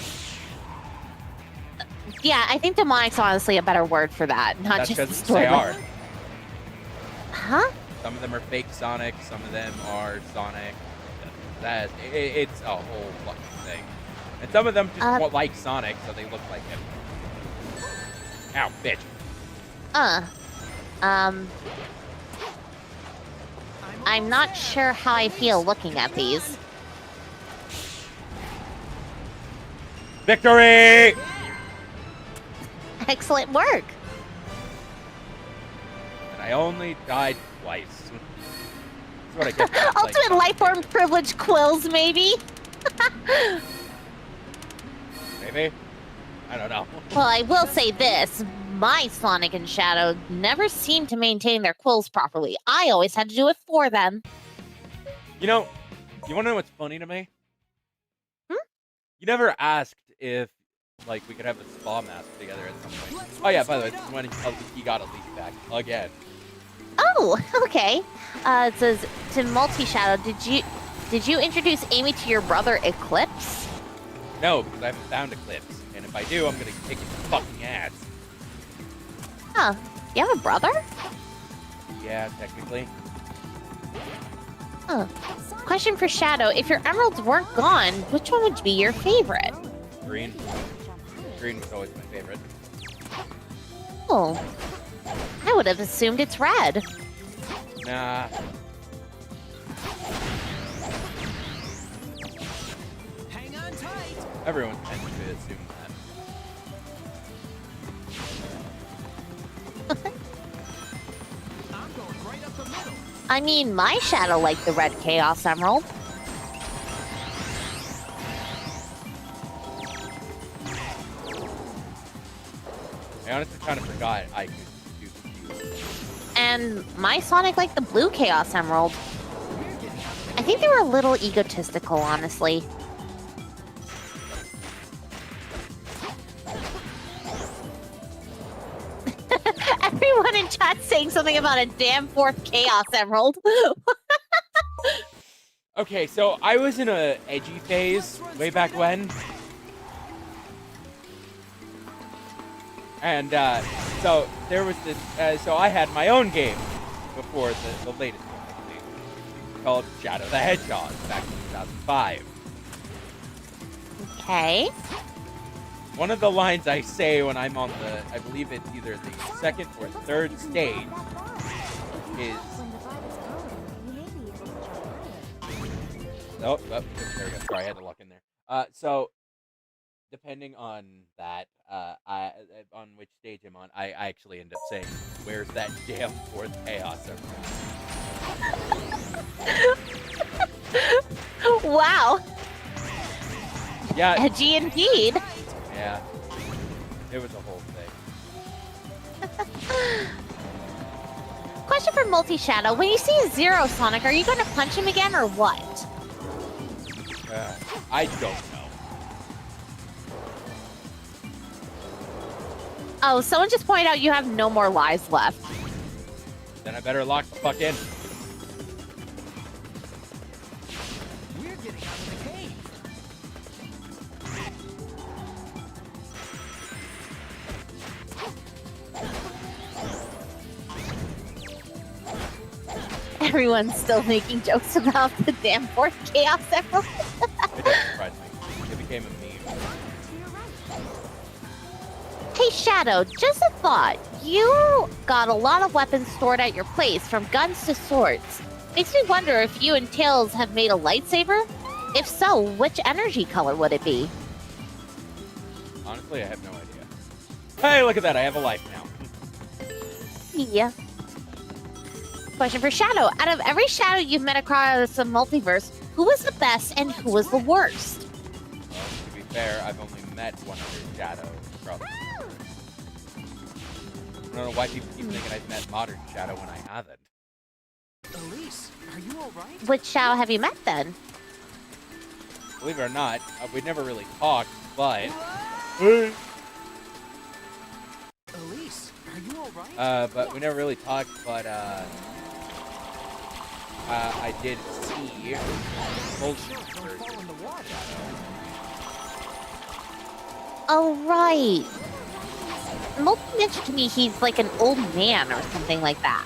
Yeah, I think demonic's honestly a better word for that, not That's just because distorted. they are. Huh? Some of them are fake Sonic. Some of them are Sonic. It's a whole fucking thing. And some of them just look like Sonic, so they look like him. Ow, bitch. I'm not sure how I feel looking at these. Victory! Excellent work. And I only died twice. That's what I get. for Ultimate like, lifeform privilege quills, maybe? Maybe? I don't know. Well, I will say this. My Sonic and Shadow never seemed to maintain their quills properly. I always had to do it for them. You know, you want to know what's funny to me? You never asked if, like, we could have a spa mask together at some point. Oh yeah, by the way, this is when he got Elise back again. Oh, okay. It says to Multi-Shadow, did you introduce Amy to your brother Eclipse? No, because I haven't found Eclipse, and if I do, I'm gonna kick his fucking ass. Huh. You have a brother? Yeah, technically. Huh. Question for Shadow. If your emeralds weren't gone, which one would be your favorite? Green. Green was always my favorite. Oh. I would have assumed it's red. Nah. Hang on tight. Everyone tends to assume that. I'm going right up the middle. I mean, my shadow liked the red Chaos Emerald. I honestly kind of forgot I could do confuse. And my Sonic liked the blue Chaos Emerald. I think they were a little egotistical, honestly. Everyone in chat saying something about a damn fourth Chaos Emerald. Okay, so I was in a edgy phase way back when. And so there was this, so I had my own game before the latest one, I believe, called Shadow the Hedgehog back in 2005. Okay. One of the lines I say when I'm on the, I believe it's either the second or third stage, is... Oh, there we go. Sorry, I had to lock in there. So, depending on that, on which stage I'm on, I actually end up saying, "Where's that damn fourth Chaos Emerald?" Wow. Yeah. Edgy indeed. Yeah. It was a whole thing. Question for Multi-Shadow. When you see a Zero Sonic, are you going to punch him again or what? I don't know. Oh, someone just pointed out you have no more lives left. Then I better lock the fuck in. We're getting out of the cave. Everyone's still making jokes about the damn fourth Chaos Emerald. It doesn't surprise me. It became a meme. Hey, Shadow, just a thought. You got a lot of weapons stored at your place, from guns to swords. Makes me wonder if you and Tails have made a lightsaber? If so, which energy color would it be? Honestly, I have no idea. Hey, look at that. I have a life now. Yeah. Question for Shadow. Out of every Shadow you've met across the multiverse, who was the best and who was the worst? Well, to be fair, I've only met one other Shadow. Probably. I don't know why people keep thinking I've met modern Shadow when I haven't. Elise, are you all right? Which Shadow have you met then? Believe it or not, we never really talked, but... Elise, are you all right? But we never really talked, but, I did see Multiverse Don't fall in the water. Oh, right. Multi mentioned to me he's like an old man or something like that.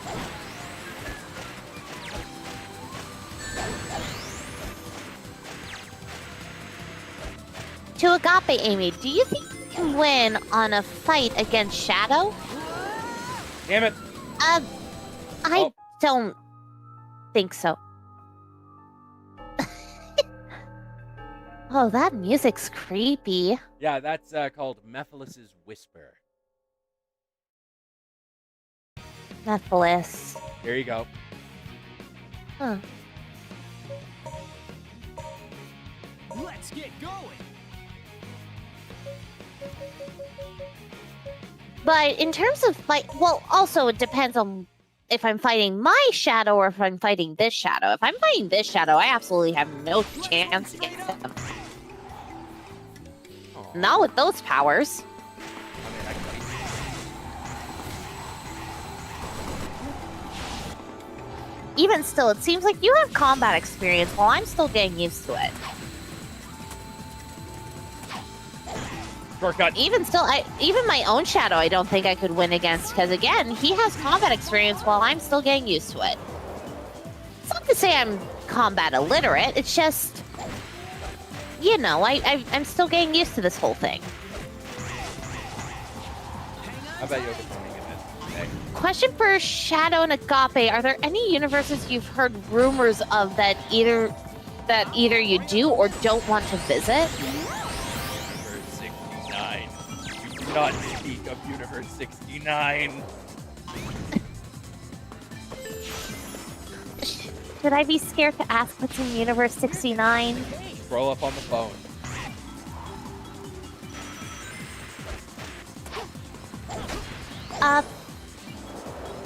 To Agape, Amy, do you think you can win on a fight against Shadow? Damn it! I don't think so. Oh, that music's creepy. Yeah, that's called Mephilis' Whisper. Mephilis. Here you go. Huh. Let's get going. But in terms of fight, well, also it depends on if I'm fighting my Shadow or if I'm fighting this Shadow. If I'm fighting this Shadow, I absolutely have no chance against him. Aw. Not with those powers. I mean, I can fight. Even still, it seems like you have combat experience while I'm still getting used to it. Shortcut. Even still, even my own Shadow I don't think I could win against, because again, he has combat experience while I'm still getting used to it. It's not to say I'm combat illiterate, it's just, you know, I'm still getting used to this whole thing. I bet you'll get something in it. Okay. Question for Shadow and Agape: are there any universes you've heard rumors of that either you do or don't want to visit? Universe 69. You do not speak of Universe 69. Should I be scared to ask what's in Universe 69? Scroll up on the phone.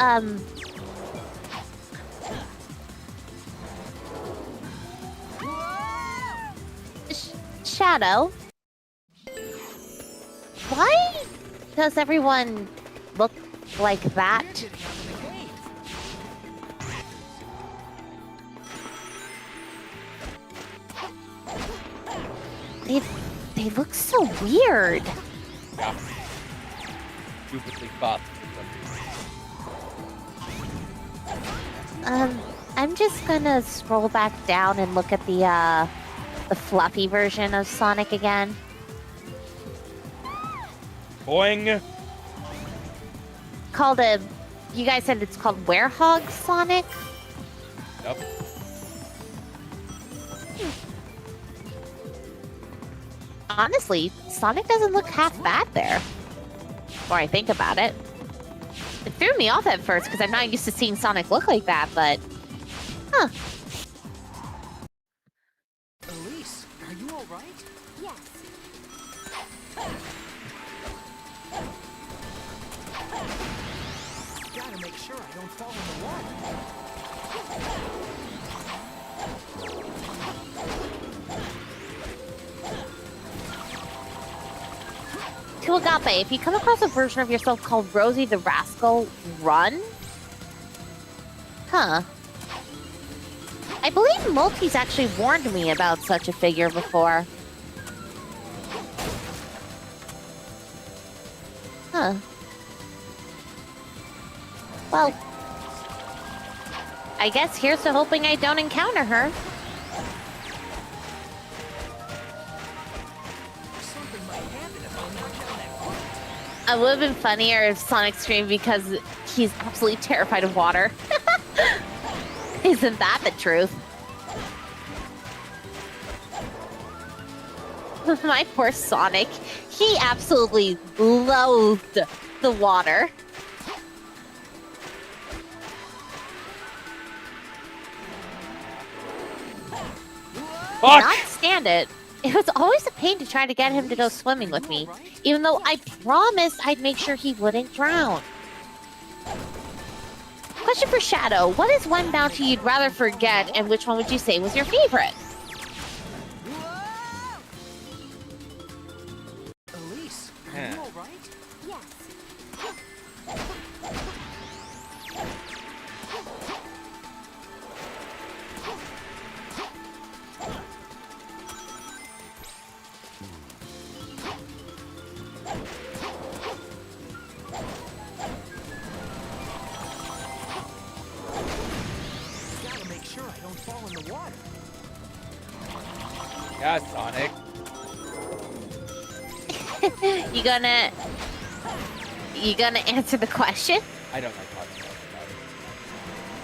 Um. Shadow? Why does everyone look like that? They look so weird. Yeah. Stupidly fast. I'm just gonna scroll back down and look at the fluffy version of Sonic again. Boing. You guys said it's called Werehogs Sonic? Yep. Honestly, Sonic doesn't look half bad there. The more I think about it. It threw me off at first because I'm not used to seeing Sonic look like that, but... Huh. Elise, are you alright? Yes. Gotta make sure I don't fall in the water. To Agape, if you come across a version of yourself called Rosie the Rascal, run? Huh. I believe Multi's actually warned me about such a figure before. Huh. Well, I guess here's to hoping I don't encounter her. Something might happen if I knock down that point. It would have been funnier if Sonic screamed because he's absolutely terrified of water. Isn't that the truth? My poor Sonic. He absolutely loathed the water. Fuck! Not stand it. It was always a pain to try to get him to go swimming with me, even though I promised I'd make sure he wouldn't drown. Question for Shadow: what is one bounty you'd rather forget, and which one would you say was your favorite? Elise, are you alright? Yes. Gotta make sure I don't fall in the water. Yeah, Sonic. You gonna answer the question? I don't like talking about it.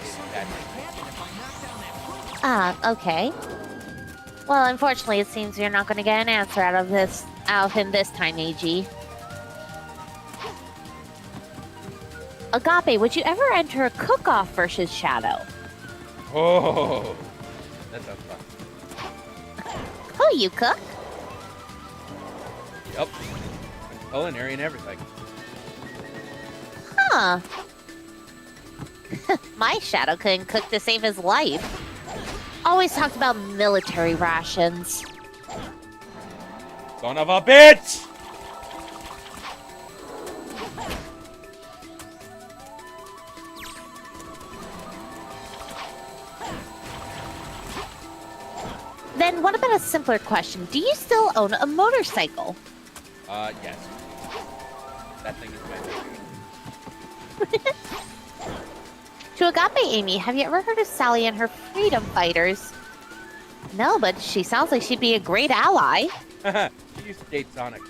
Something That- might happen if I knock down that point. Okay. Well, unfortunately, it seems you're not gonna get an answer out of him this time, AG. Agape, would you ever enter a cook-off versus Shadow? Oh, that sounds fun. Oh, you cook? Yep. Culinary and everything. Huh. My Shadow couldn't cook to save his life. Always talked about military rations. Son of a bitch! Then what about a simpler question? Do you still own a motorcycle? Yes. That thing is my favorite. To Agape Amy, have you ever heard of Sally and her freedom fighters? No, but she sounds like she'd be a great ally. She used to date Sonic.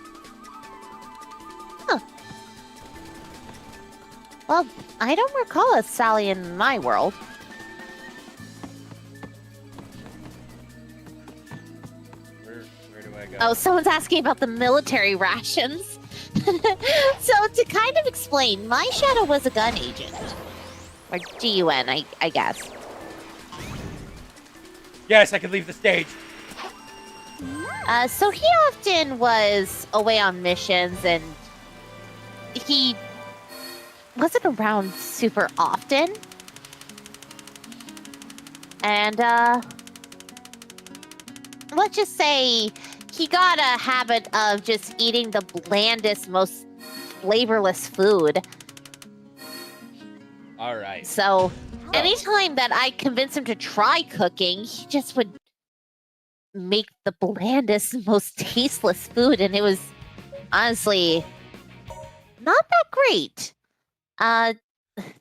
Well, I don't recall a Sally in my world. Where do I go? Oh, someone's asking about the military rations. So, to kind of explain, my shadow was a gun agent. Or GUN, I guess. Yes, I can leave the stage. So he often was away on missions, and he wasn't around super often. And, let's just say he got a habit of just eating the blandest, most flavorless food. All right. So anytime that I convinced him to try cooking, he just would make the blandest, most tasteless food, and it was honestly not that great.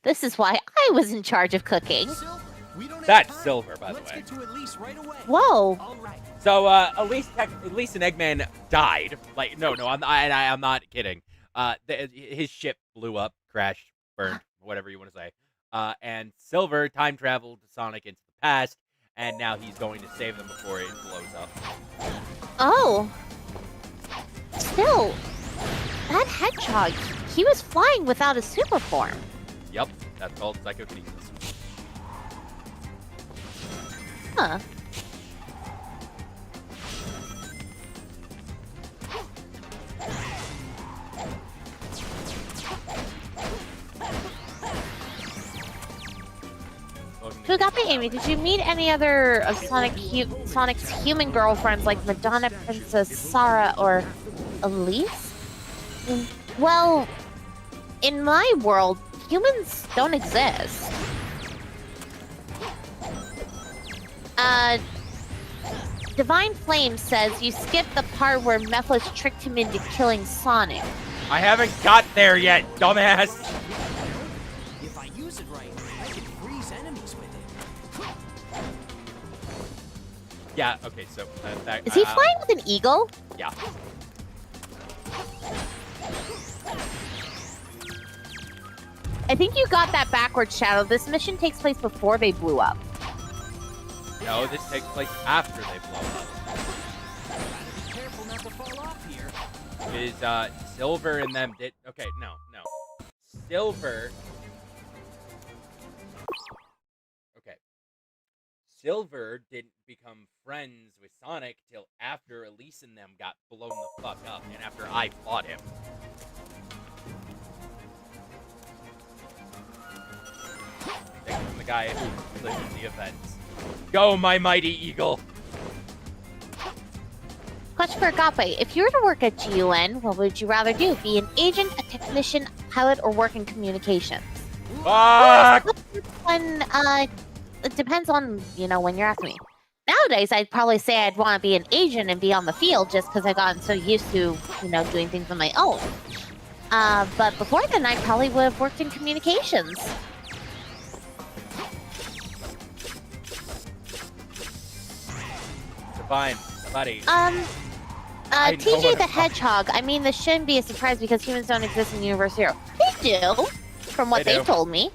This is why I was in charge of cooking. Sil, we don't have That's time. Silver, by the Let's way. get to Elise right away. Whoa. All right. So, Elise and Eggman died. Like, no, I'm not kidding. His ship blew up, crashed, burned, whatever you want to say. And Silver time traveled Sonic into the past, and now he's going to save them before it blows up. Oh. Still, that hedgehog, he was flying without a super form. Yep, that's called psychokinesis. Huh. So Agape Amy, did you meet any other of Sonic's human girlfriends like Madonna, Princess Sarah, or Elise? Well, in my world, humans don't exist. Divine Flame says you skipped the part where Mephilis tricked him into killing Sonic. I haven't got there yet, dumbass! If I use it right, I can freeze enemies with it. Yeah, okay, so... Is he flying with an eagle? Yeah. I think you got that backwards, Shadow. This mission takes place before they blew up. No, this takes place after they blow up. Be careful not to fall off here. Is, Silver and them did... Okay, no. Silver... Okay. Silver didn't become friends with Sonic till after Elise and them got blown the fuck up, and after I fought him. Taken from the guy who lived in the events. Go, my mighty eagle! Question for Agape. If you were to work at GUN, what would you rather do? Be an agent, a technician, pilot, or work in communications? Fuck! It depends on, when you're asking me. Nowadays, I'd probably say I'd want to be an agent and be on the field just because I've gotten so used to, doing things on my own. But before then, I probably would have worked in communications. Divine, buddy. I know what TJ the I'm- Hedgehog, this shouldn't be a surprise because humans don't exist in Universe Zero. They do, from what They they do. told me.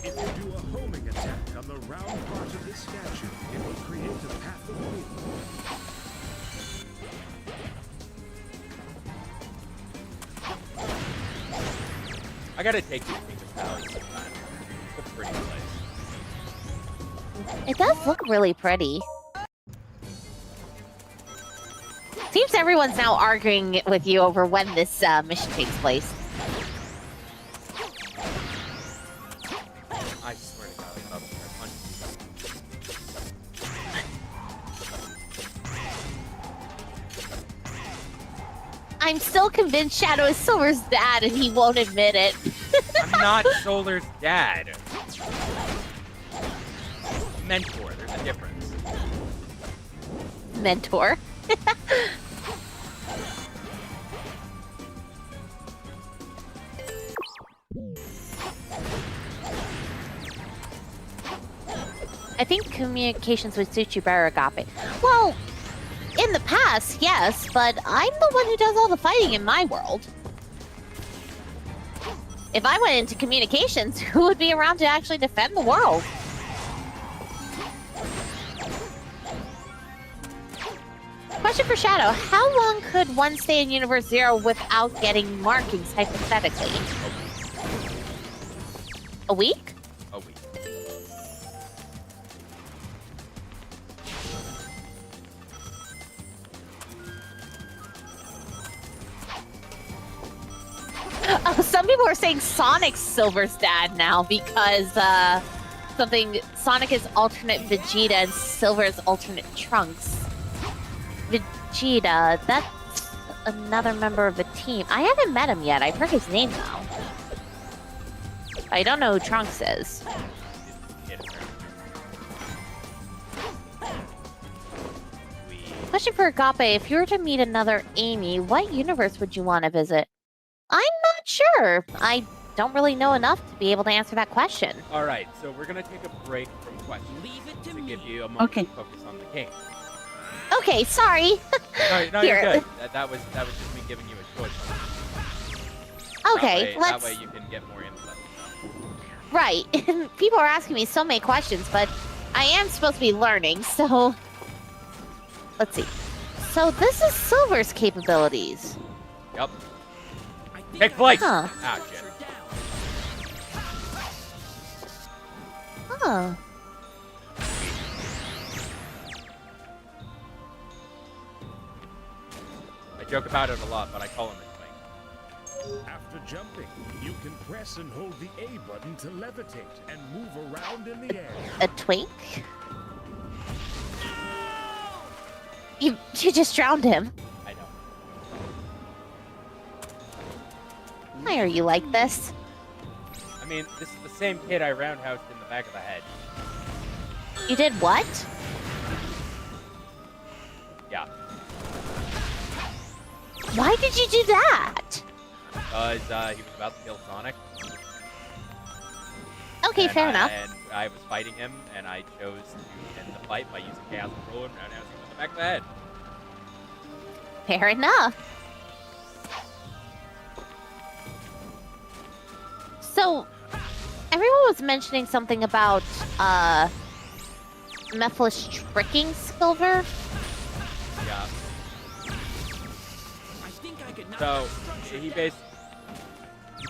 If you do a homing attack on the round part of this statue, it will create a path of wind. I gotta take you to Kingdom Valley sometime. It's a pretty place. It does look really pretty. Seems everyone's now arguing with you over when this mission takes place. I swear to God, I'm about to start punching I'm still convinced Shadow is Silver's dad and he won't admit it. you. I'm not Solar's dad. Mentor, there's a difference. Mentor. I think communications would suit you better, Agape. Well, in in the past, yes, but I'm the one who does all the fighting in my world. If I went into communications, who would be around to actually defend the world? Question for Shadow. How long could one stay in Universe 0 without getting markings, hypothetically? A week? A week. Oh, some people are saying Sonic's Silver's dad now because Sonic is alternate Vegeta and Silver is alternate Trunks. Vegeta, that's another member of the team. I haven't met him yet. I've heard his name though. I don't know who Trunks is. Question for Agape. If you were to meet another Amy, what universe would you want to visit? I'm not sure. I don't really know enough to be able to answer that question. All right, so we're gonna take a break from questions Leave it to to me. give you a moment Okay. to focus on the game. Okay, sorry. No, Here. you're good. That was just me giving you a choice. Okay, That let's... way you can get more input. Right. People are asking me so many questions, but I am supposed to be learning, so... Let's see. So this is Silver's capabilities. Yep. I think Take I flight. got Huh. the Ah, structure shit. down. Huh. I joke about it a lot, but I call him a twink. After jumping, you can press and hold the A button to levitate and move around in the air. A twink? You just drowned him. I know. Why are you like this? I mean, this is the same kid I roundhoused in the back of the head. You did what? Yeah. Why did you do that? Because he was about to kill Sonic. Okay, fair enough. And I was fighting him, and I chose to end the fight by using Chaos Control and roundhousing him in the back of the head. Fair enough. So, everyone was mentioning something about, Mephilis tricking Silver. Yeah. I think I could knock So, that structure he down.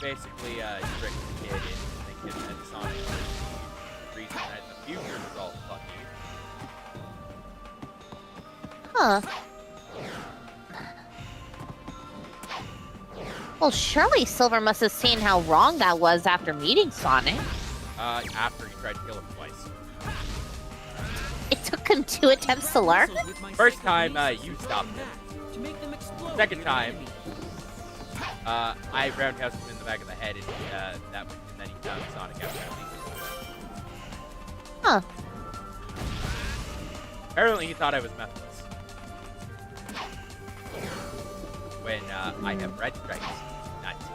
basically tricked the kid into thinking that Sonic was the reason that the future was all fucky. Huh. Well, surely Silver must have seen how wrong that was after meeting Sonic. After he tried to kill him twice. It took him 2 attempts to learn. Missiles with my First time, psychokinesis you use stopped like him. that to make them explode Second near time, enemies. I roundhoused him in the back of the head, and and then he found Sonic after me. Huh. Apparently, he thought I was Mephilis. When I have red stripes, not teal.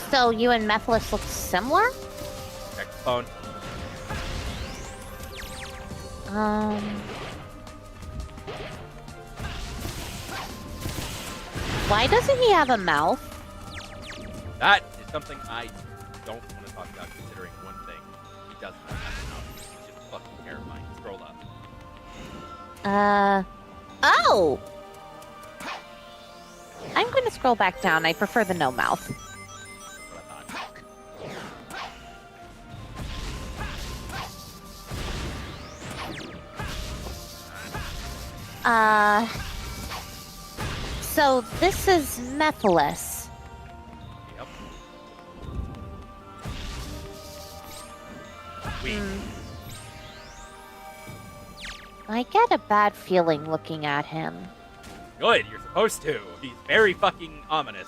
So you and Mephilis look similar? Check the phone. Why doesn't he have a mouth? That is something I don't want to talk about, considering one thing. He doesn't have a mouth. He's just fucking terrifying. Scroll up. Oh! I'm going to scroll back down. I prefer the no mouth. That's what I thought. So this is Mephilis. Yep. We. I get a bad feeling looking at him. Good, you're supposed to. He's very fucking ominous.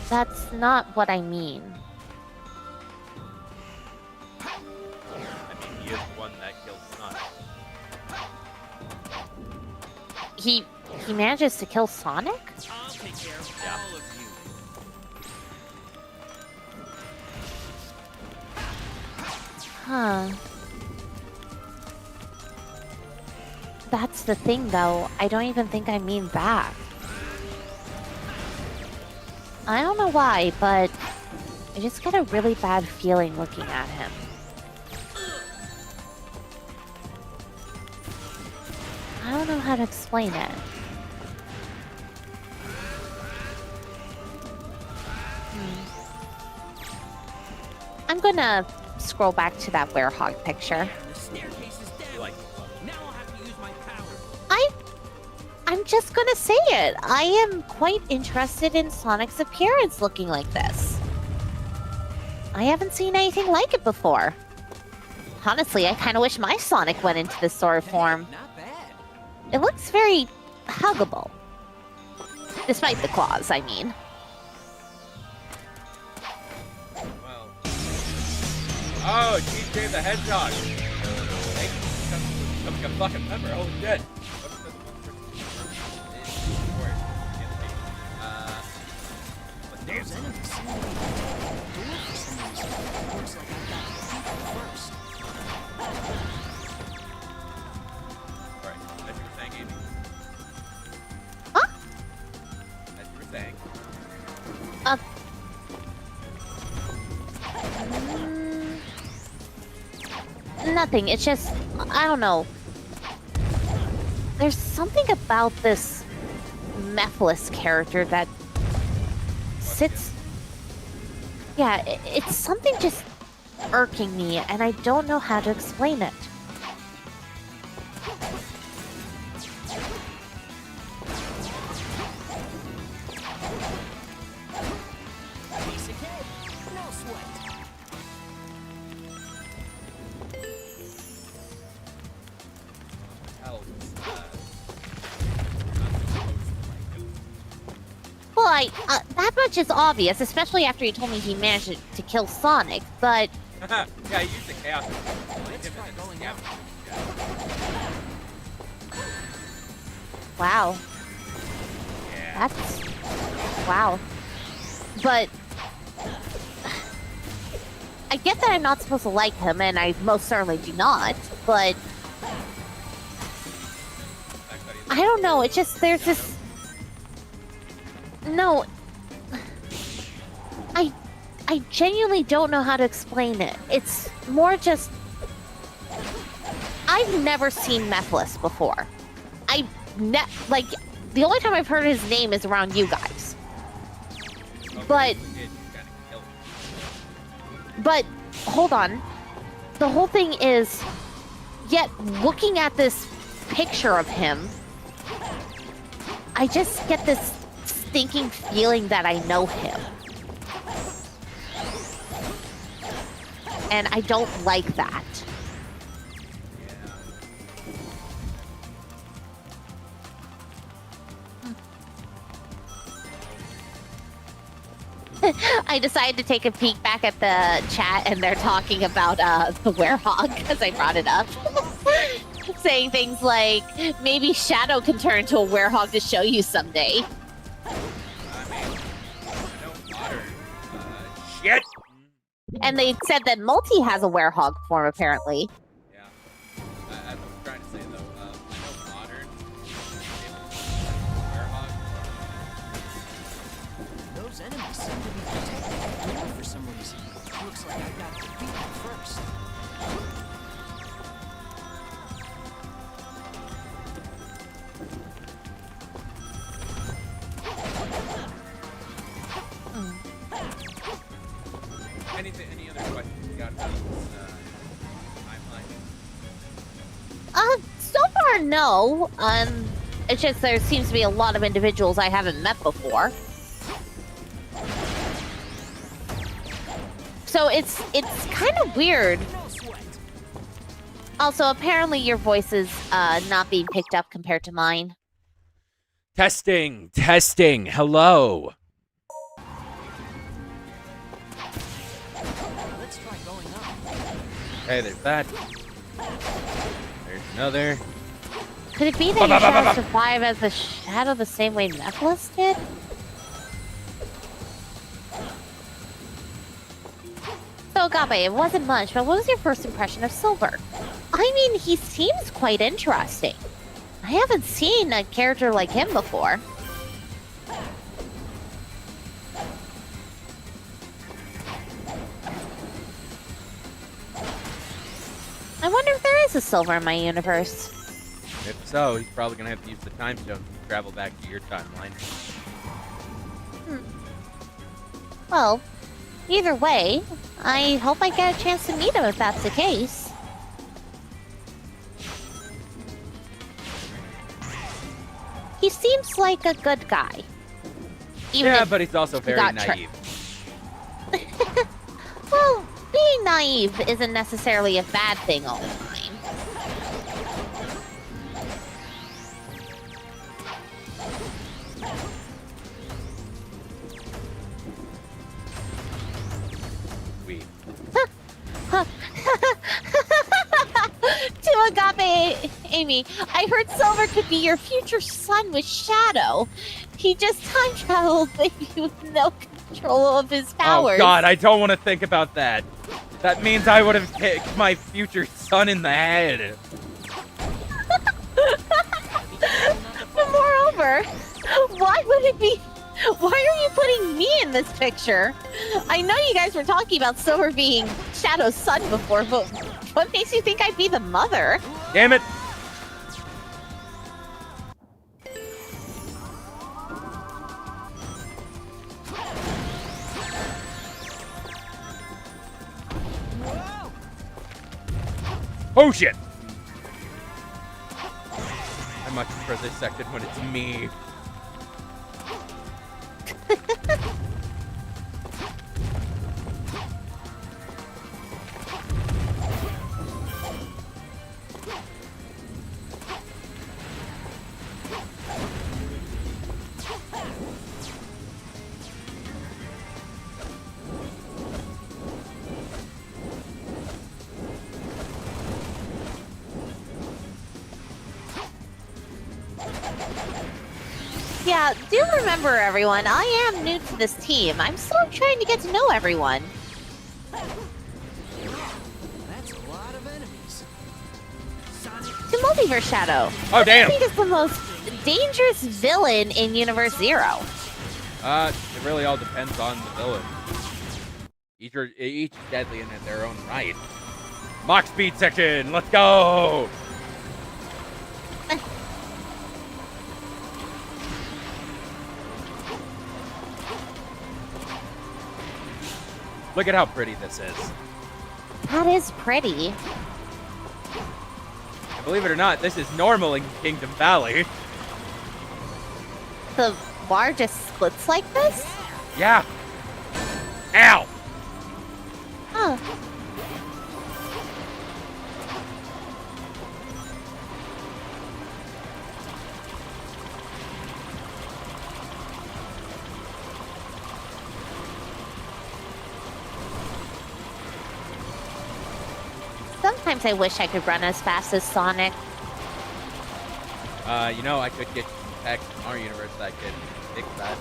That's not what I mean. I mean, he is the one that killed Sonic. He manages to kill Sonic? I'll take care of Yeah. all of you. Huh. That's the thing, though. I don't even think I mean that. I don't know why, but I just get a really bad feeling looking at him. I don't know how to explain it. I'm gonna scroll back to that werehog picture. The staircase is down. You like Now I'll have to use my power. I'm just gonna say it. I am quite interested in Sonic's appearance looking like this. I haven't seen anything like it before. Honestly, I kind of wish my Sonic went into this sort of form. Not bad. It looks very huggable. Despite the claws, I mean. Well. Oh, TJ the Hedgehog. Hey, becoming a fucking member. Holy shit. Those enemies seem to be protecting the door for some reason. Looks like I've got to beat them first. Alright, as you were saying, Amy. Huh? As you were saying. Nothing. It's just, I don't know. There's something about this Mephilis character that sits. Yeah, it's something just irking me, and I don't know how to explain it. Piece of cake. No sweat. Hell, Well, that much is obvious, especially after he told me he managed to kill Sonic, but yeah, I used the chaos. Let's try going out. wow. Yeah. That's... wow. But... I get that I'm not supposed to like him, and I most certainly do not, but... I don't know, it's just, there's this... No... I genuinely don't know how to explain it. It's more just... I've never seen Mephilis before. Like, the only time I've heard his name is around you guys. But hold on. The whole thing is, yet looking at this picture of him, I just get this stinking feeling that I know him. And I don't like that. I decided to take a peek back at the chat, and they're talking about the werehog because I brought it up. Saying things like, maybe Shadow can turn into a werehog to show you someday. Shit! And they said that Multi has a werehog form, apparently. Yeah. I was trying to say, though, I know Modern Werehog. Those enemies seem to be protecting the door for some reason. Looks like I've got to beat them first. Any other questions you got about this timeline? So far, no. It's just there seems to be a lot of individuals I haven't met before. So it's kind of weird. No sweat. Also, apparently your voice is not being picked up compared to mine. Testing! Hello! Let's try going up. Hey, there's that. There's another. Could it be that you shall survive as a shadow the same way Mephilis did? So So, Agape, it wasn't much, but what was your first impression of Silver? I mean, he seems quite interesting. I haven't seen a character like him before. I wonder if there is a Silver in my universe. If so, he's probably gonna have to use the time stone to travel back to your timeline. Well, either way, I hope I get a chance to meet him if that's the case. He seems like a good guy. Even Yeah, if but he's also he very got naive. Well, being naive isn't necessarily a bad thing all the time. We. To Agape, Amy, I heard Silver could be your future son with Shadow. He just time traveled, baby, with no control of his powers. Oh God, I don't want to think about that. That means I would have kicked my future son in the head. But moreover, why would it be? Why are you putting me in this picture? I know you guys were talking about Silver being Shadow's son before, but what makes you think I'd be the mother? Damn it! Oh shit! I much prefer this section when it's me. Yeah, do remember everyone, I am new to this team. I'm still trying to get to know everyone. That's a lot of enemies. Sonic, To Multiverse Shadow. Oh damn! I think it's the most dangerous villain in Universe Zero. It really all depends on the villain. Each is deadly in their own right. Mach speed section, let's go! Look at how pretty this is. That is pretty. Believe it or not, this is normal in Kingdom Valley. The bar just splits like this? Yeah. Ow! Huh. Sometimes I wish I could run as fast as Sonic. You know, I could get some text from our universe that could fix that.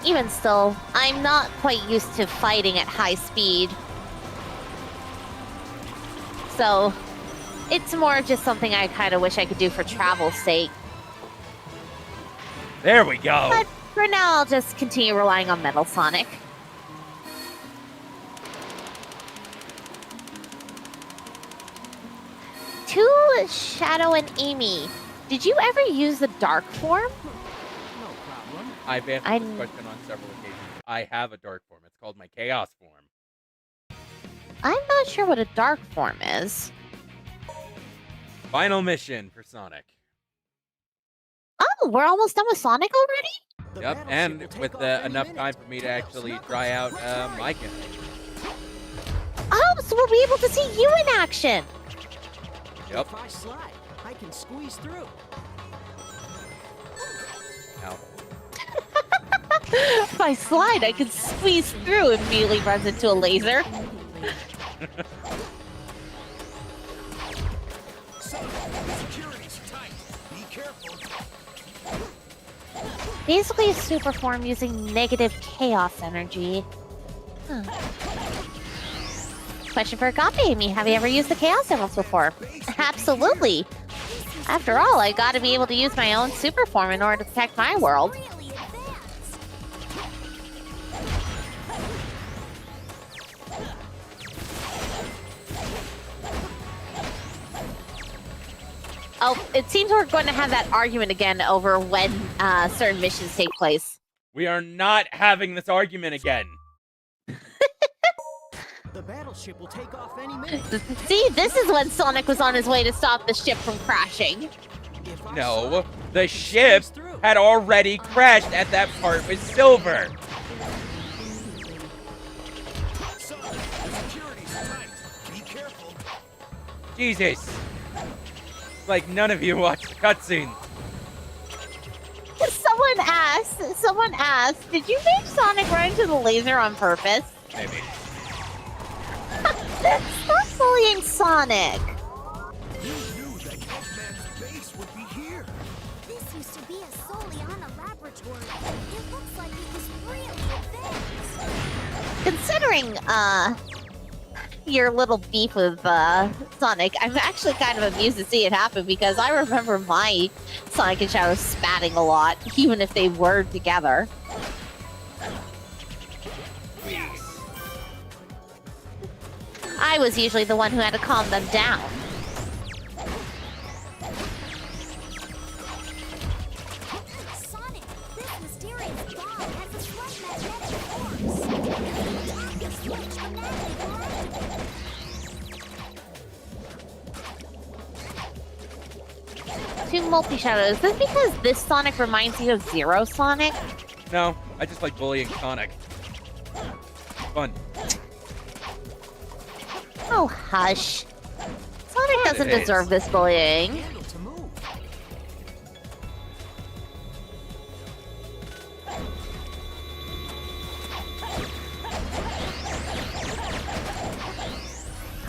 Even still, I'm not quite used to fighting at high speed. So, it's more just something I kind of wish I could do for travel's sake. There we go. But for now, I'll just continue relying on Metal Sonic. To Shadow and Amy, did you ever use the dark form? no problem. I've answered I- this question on several occasions. I have a dark form. It's called my chaos form. I'm not sure what a dark form is. Final mission for Sonic. Oh, we're almost done with Sonic already? The Yep, battleship and will take with off any enough minute. time for me to actually try out my campaign. Oh, so we'll be able to see you in action. Yep. If I slide, I can squeeze through. Now, If I slide, I can squeeze through and immediately runs into a laser. Security's tight. Be careful. Basically a super form using negative chaos energy. Huh. Question for Agape, Amy. Have you ever used the Chaos Emeralds before? Absolutely. After all, I gotta be able to use my own super form in order to protect my world. Really advanced. Oh, it seems we're going to have that argument again over when certain missions take place. We are not having this argument again. The battleship will take off any minute. See, this is when Sonic was on his way to stop the ship from crashing. If I No, suck, the ship through. had already crashed at that part with Silver. Son, the security's tight. Be careful. Jesus. It's like none of you watched the cutscene. Someone asked, did you make Sonic run into the laser on purpose? Maybe. Stop bullying Sonic. You knew that Eggman's base would be here. This used to be a Soliana laboratory. It looks like it was really advanced. Considering, your little beef with, Sonic, I'm actually kind of amused to see it happen because I remember my Sonic and Shadow spatting a lot, even if they were together. I was usually the one who had to calm them down. Sonic, this mysterious bomb has a slight magnetic force. Tap the switch to magnetly activate. Two multi-shadows. Is this because this Sonic reminds you of Zero Sonic? No, I just like bullying Sonic. Fun. Oh, hush. Sonic doesn't it is. deserve this bullying. handle to move.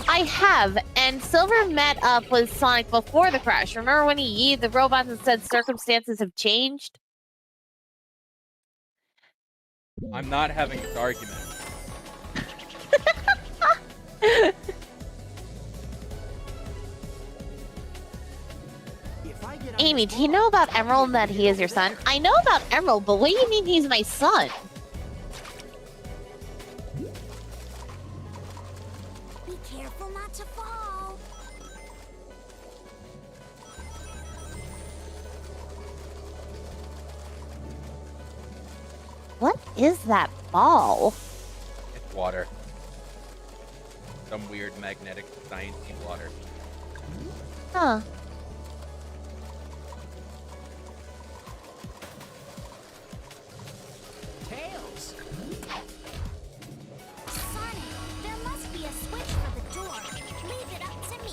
I have, and Silver met up with Sonic before the crash. Remember when he yeeted the robots and said circumstances have changed? I'm not having this argument. If I get on Amy, this do you know about Emerald and that he is your son? I know about Emerald, but what do you mean he's my son? Be careful not to fall. What is that ball? It's water. Some weird magnetic sciencey water. Huh. Tails. Sonic, there must be a switch for the door. Leave it up to me.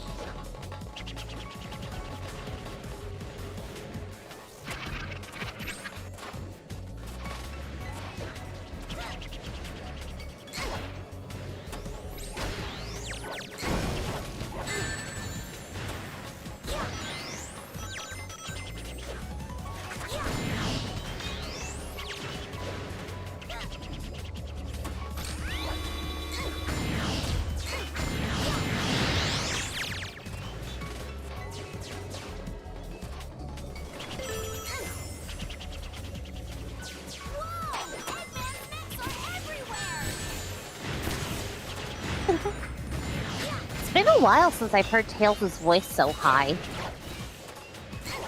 It's been a while since I've heard Tails' voice so high.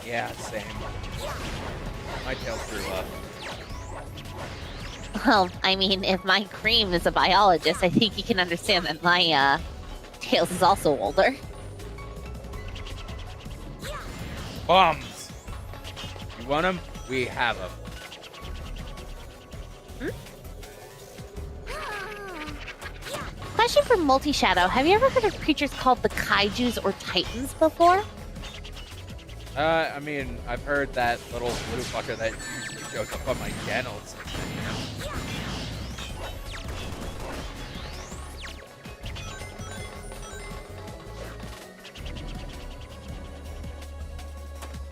Yeah, same. My tail grew up. Well, I mean, if my cream is a biologist, I think you can understand that my, Tails is also older. Bombs! You want them? We have them. Question for Multi-Shadow. Have you ever heard of creatures called the Kaijus or Titans before? I mean, I've heard that little blue fucker that usually shows up on my channels.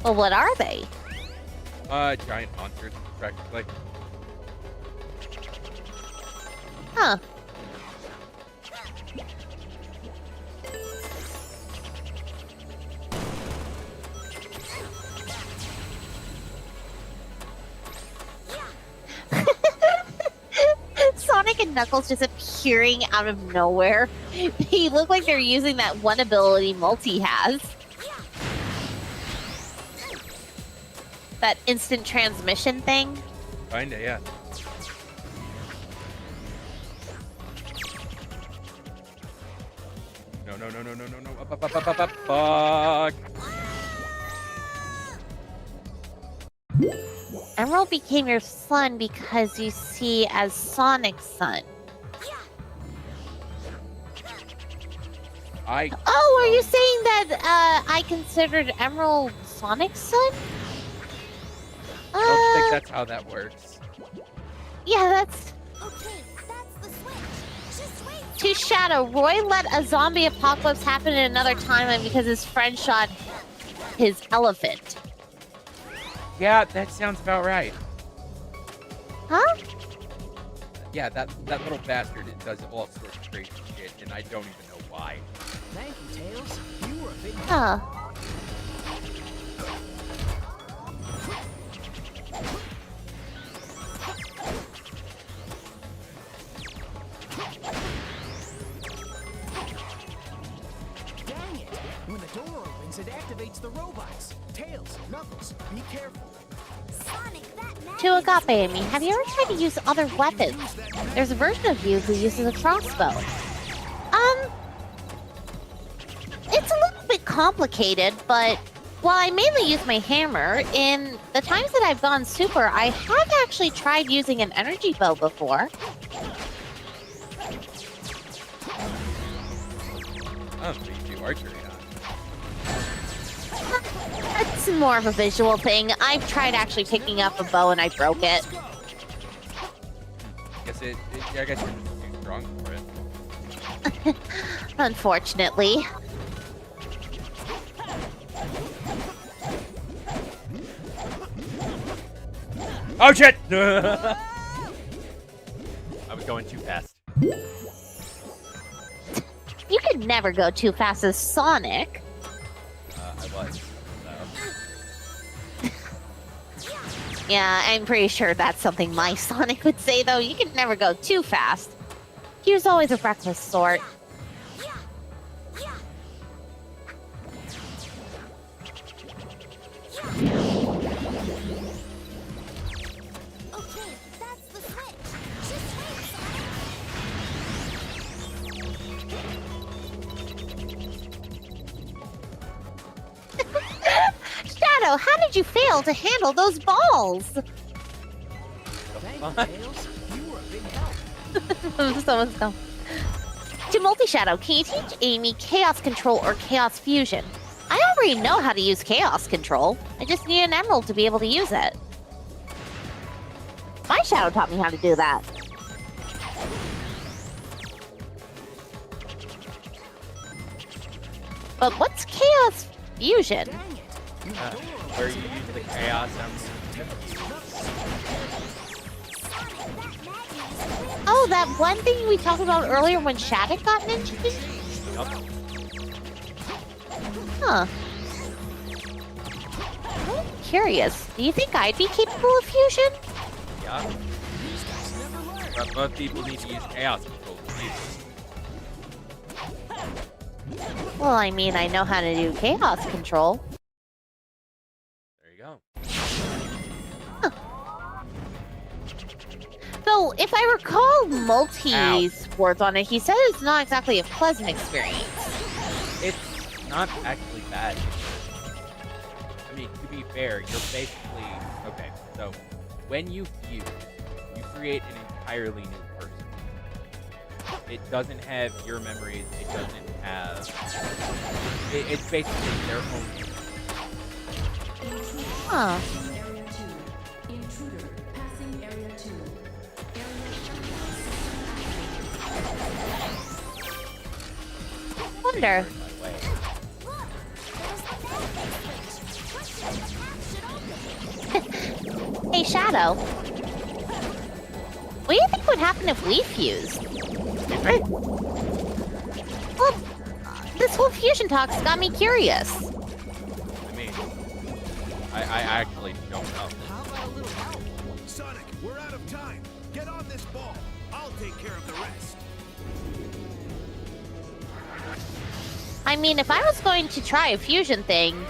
Well, what are they? Giant monsters. practically. Huh. Sonic and Knuckles just appearing out of nowhere. They look like they're using that one ability Multi has. That instant transmission thing. Kinda, yeah. No, no, no, no, no, no, no. Up. Fuck. Emerald became your son because you see as Sonic's son. Oh, are you saying that I considered Emerald Sonic's son? I don't think that's how that works. Yeah, that's... Okay, that's the switch. Just wait. To Shadow, Roy let a zombie apocalypse happen in another timeline because his friend shot his elephant. Yeah, that sounds about right. Huh? Yeah, that little bastard does all sorts of crazy shit, and I don't even know why. Thank you, Tails. You were a big Huh. Dang it! When the door opens, it activates the robots. Tails, Knuckles, be careful. Sonic, that To Agape, Amy, have you ever tried to use other weapons? There's a version of you who uses a crossbow. It's a little bit complicated, but while I mainly use my hammer, in the times that I've gone super, I have actually tried using an energy bow before. I don't think you do archery, huh? That's more of a visual thing. I've tried actually picking up a bow and I broke it. I guess you're just too strong for it. Unfortunately. Oh shit! I was going too fast. You could never go too fast as Sonic. I was. Yeah, I'm pretty sure that's something my Sonic would say, though. You can never go too fast. He was always a reckless sort. Okay, that's the switch. Just wait, Sonic. Shadow, how did you fail to handle those balls? Thank you, Tails. You were a big help. Someone's gone. To Multi-Shadow, can you teach Amy Chaos Control or Chaos Fusion? I already know how to use Chaos Control. I just need an emerald to be able to use it. My Shadow taught me how to do that. But what's Chaos Fusion? Dang it! When the door opens, Where you use the chaos Oh, that one thing we talked about earlier when Shattuck got ninja? Huh. I'm curious. Do you think I'd be capable of fusion? Yeah. But both people need to use chaos control. Well, I mean, I know how to do chaos control. There you go. So, if I recall Multi's words on it, he said it's not exactly a pleasant experience. It's not actually bad. I mean, to be fair, you're basically... Okay, so when you fuse, you create an entirely new person. It doesn't have your memories, it doesn't have... It's basically their own... Huh. Area 2. Intruder. Passing Area 2. Wonder. My way. Look, there's the magic switch. Push it, the path should open. Hey, Shadow. What do you think would happen if we fused? Well, this whole fusion talk's got me curious. I mean, I actually don't know. How about a little help? Sonic, we're out of time. Get on this ball. I'll take care of the rest. I mean, if I was going to try a fusion thing,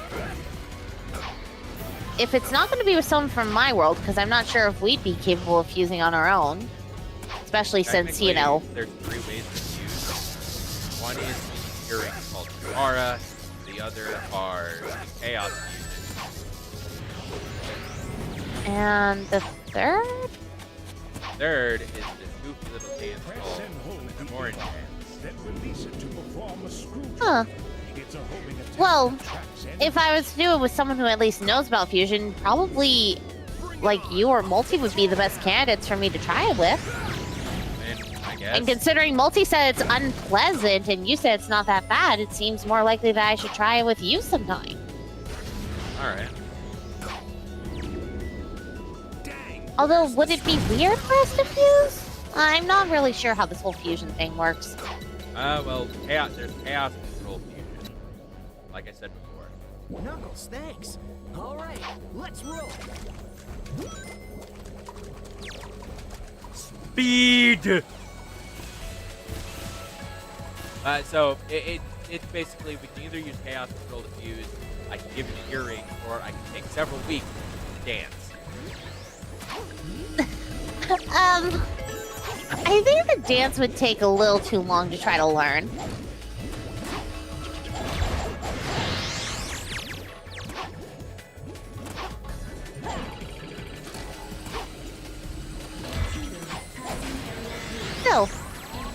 if it's not going to be with someone from my world, because I'm not sure if we'd be capable of fusing on our own, especially since, you know... There's 3 ways to fuse. One is hearing called Aura, the other are Chaos fusions. And the third? Third is this goofy little dance Press called and hold the the orange arm, dance. then release it to perform a screw job. Huh. It's a homing attack Well, that tracks any- if I was to do it with someone who at least knows about fusion, probably, like, you or Multi would be the best candidates for me to try it with. And I guess. And considering Multi said it's unpleasant and you said it's not that bad, it seems more likely that I should try it with you sometime. Alright. Dang! Although, would it be weird for us to fuse? I'm not really sure how this whole fusion thing works. Well, there's chaos control fusion. Like I said before. Knuckles, thanks. All right, let's roll. Speed! So it's basically, we can either use chaos control to fuse, I can give it an earring, or I can take several weeks to dance. I think the dance would take a little too long to try to learn. So,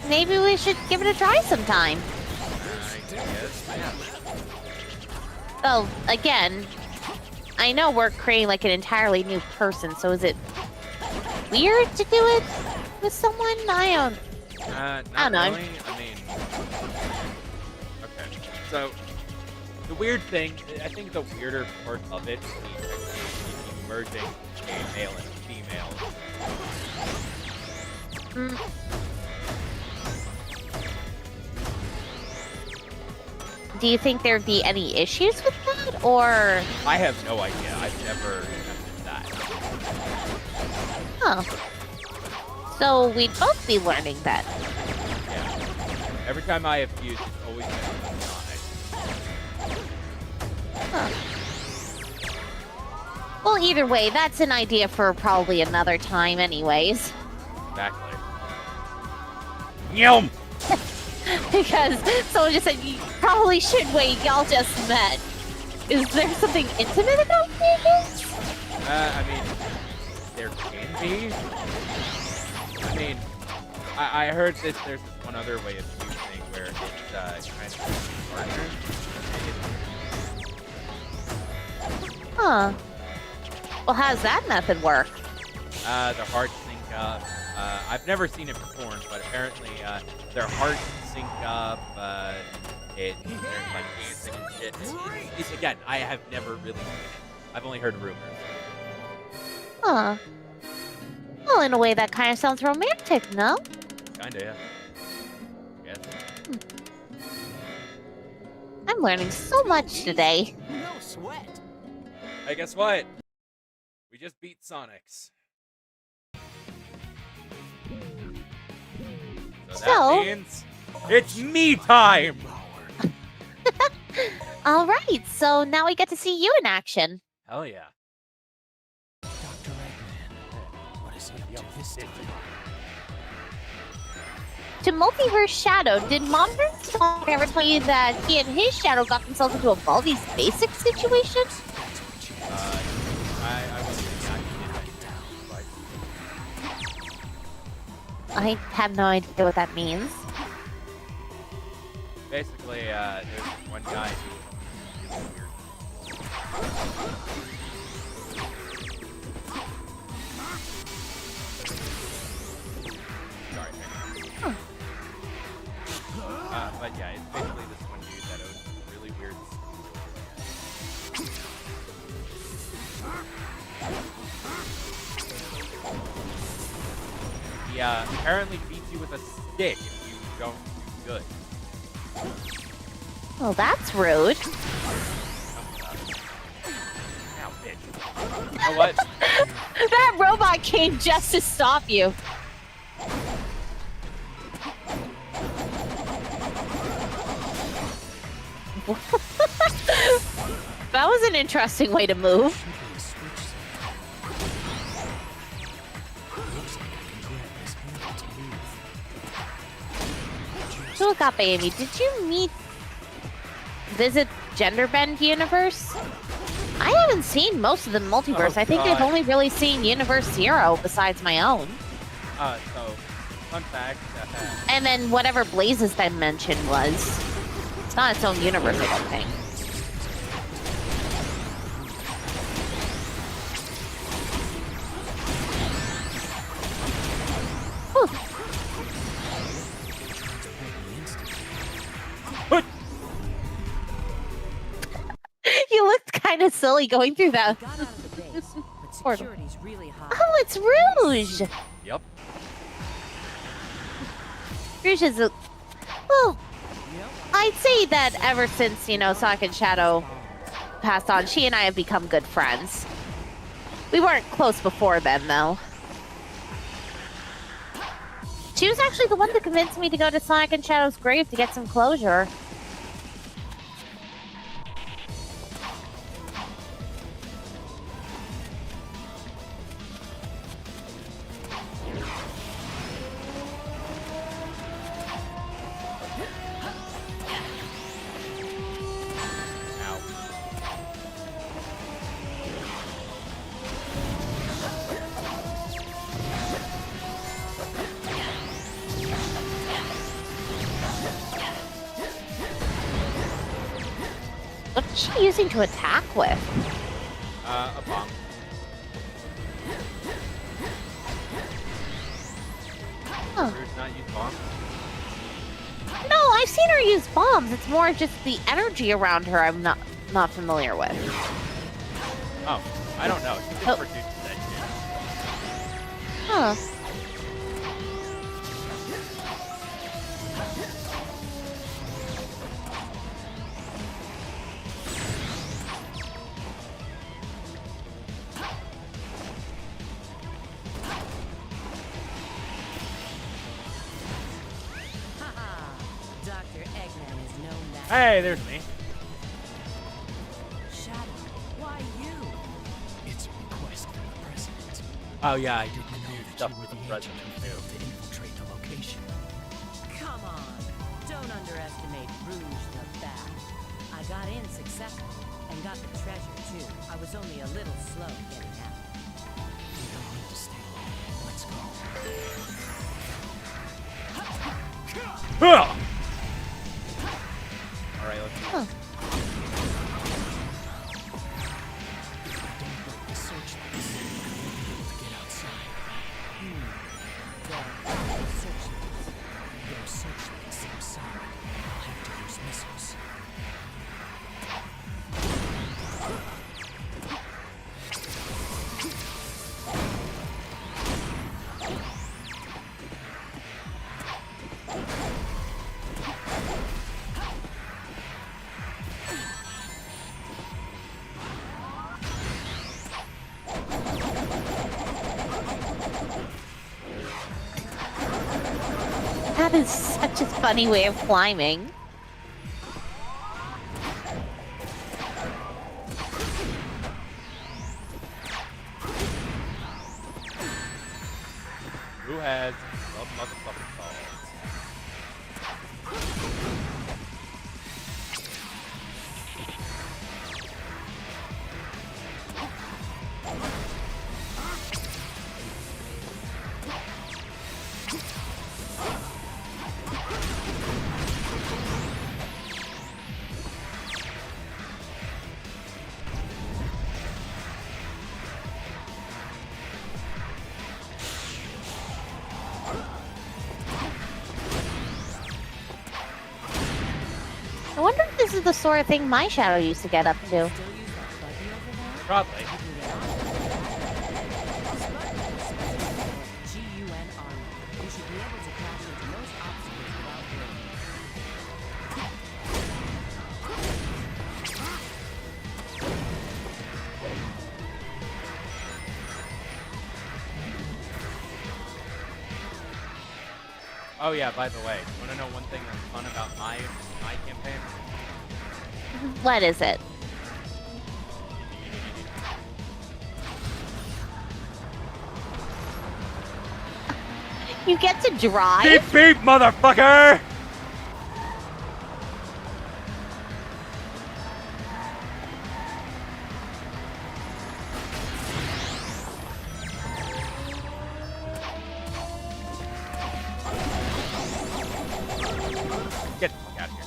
maybe we should give it a try sometime. I guess, yeah. Though, again, I know we're creating like an entirely new person, so is it weird to do it with someone? I don't know. Really. I mean, okay. So, the weird thing, I think the weirder part of it is merging a male and female. Do you think there'd be any issues with that, or? I have no idea. I've never attempted that. Huh. So we'd both be learning then. Yeah. Every time I have fused, it's always been Sonic. Huh. Well, either way, that's an idea for probably another time anyways. Exactly. Yum! Because someone just said, you probably should wait, y'all just met. Is there something intimate about this? I mean, there can be. I mean, I heard there's this one other way of fusing where it's kind of partners. Huh. Well, how does that method work? The hearts sync up. I've never seen it performed, but apparently their hearts sync up. There's like dancing and shit. It's again, I have never really seen it. I've only heard rumors. Huh. Well, in a way, that kind of sounds romantic, no? Kinda, yeah. Yes. I'm learning so much today. No sweat. Hey, guess what? We just beat Sonics. So So- that means it's me time! All right, so now we get to see you in action. Hell yeah. Dr. Eggman, what is he up to this time? To Multiverse Shadow, did Monster ever tell you that he and his Shadow got themselves into a Baldi's Basic situation? I wasn't but I have no idea what that means. basically, there's this one guy who was weird. Sorry, hang on. But yeah, it's basically this one dude that owns really weird. He apparently beats you with a stick if you don't do good. Well, that's rude. Ow, bitch. You know what? That robot came just to stop you. That was an interesting way to move. Should be a switch somewhere. Looks like I can grab this handle to move. So, Agape Amy, did you visit Genderbend Universe? I haven't seen most of the multiverse. Oh, I think I've God. only really seen Universe Zero besides my own. So, fun fact. And then whatever Blaze's dimension was. It's not its own universe, I don't think. Whew. You looked kind of silly going through that. Got out of the base, but Portal. security's really high. Oh, it's Rouge! Yep. Rouge is a... Well, I'd say that ever since, you know, Sonic and Shadow passed on, she and I have become good friends. We weren't close before then, though. She was actually the one that convinced me to go to Sonic and Shadow's grave to get some closure. Ow. What's she using to attack with? A bomb. Huh. Rouge not use bomb? No, I've seen her use bombs. It's more just the energy around her I'm not familiar with. Oh, I don't know. She Oh. just produces that shit. Huh. Haha. Dr. Eggman is no match. Hey, there's me. Shadow, why you? It's a request from the president. Oh yeah, I I did didn't know that stuff you were with the the agent president who too. failed to infiltrate the location. Come on. Don't underestimate Rouge the Bat. I got in successfully and got the treasure too. I was only a little slow getting out. We don't need to stay long. Let's go. Huh! All right, let's. Huh. If we don't break the searchlights, we won't be able to get outside. The searchlights. There are searchlights outside. I'll have to use missiles. That is such a funny way of climbing. Who has the motherfucking balls? I wonder if this is the sort of thing my shadow used to get up to. Still use that buggy over there? Probably. This button is special for GUN armor. Oh yeah, by the way, want to know one thing that's fun about my campaign? What is it? You get to drive? Beep beep, motherfucker! Get the fuck out of here.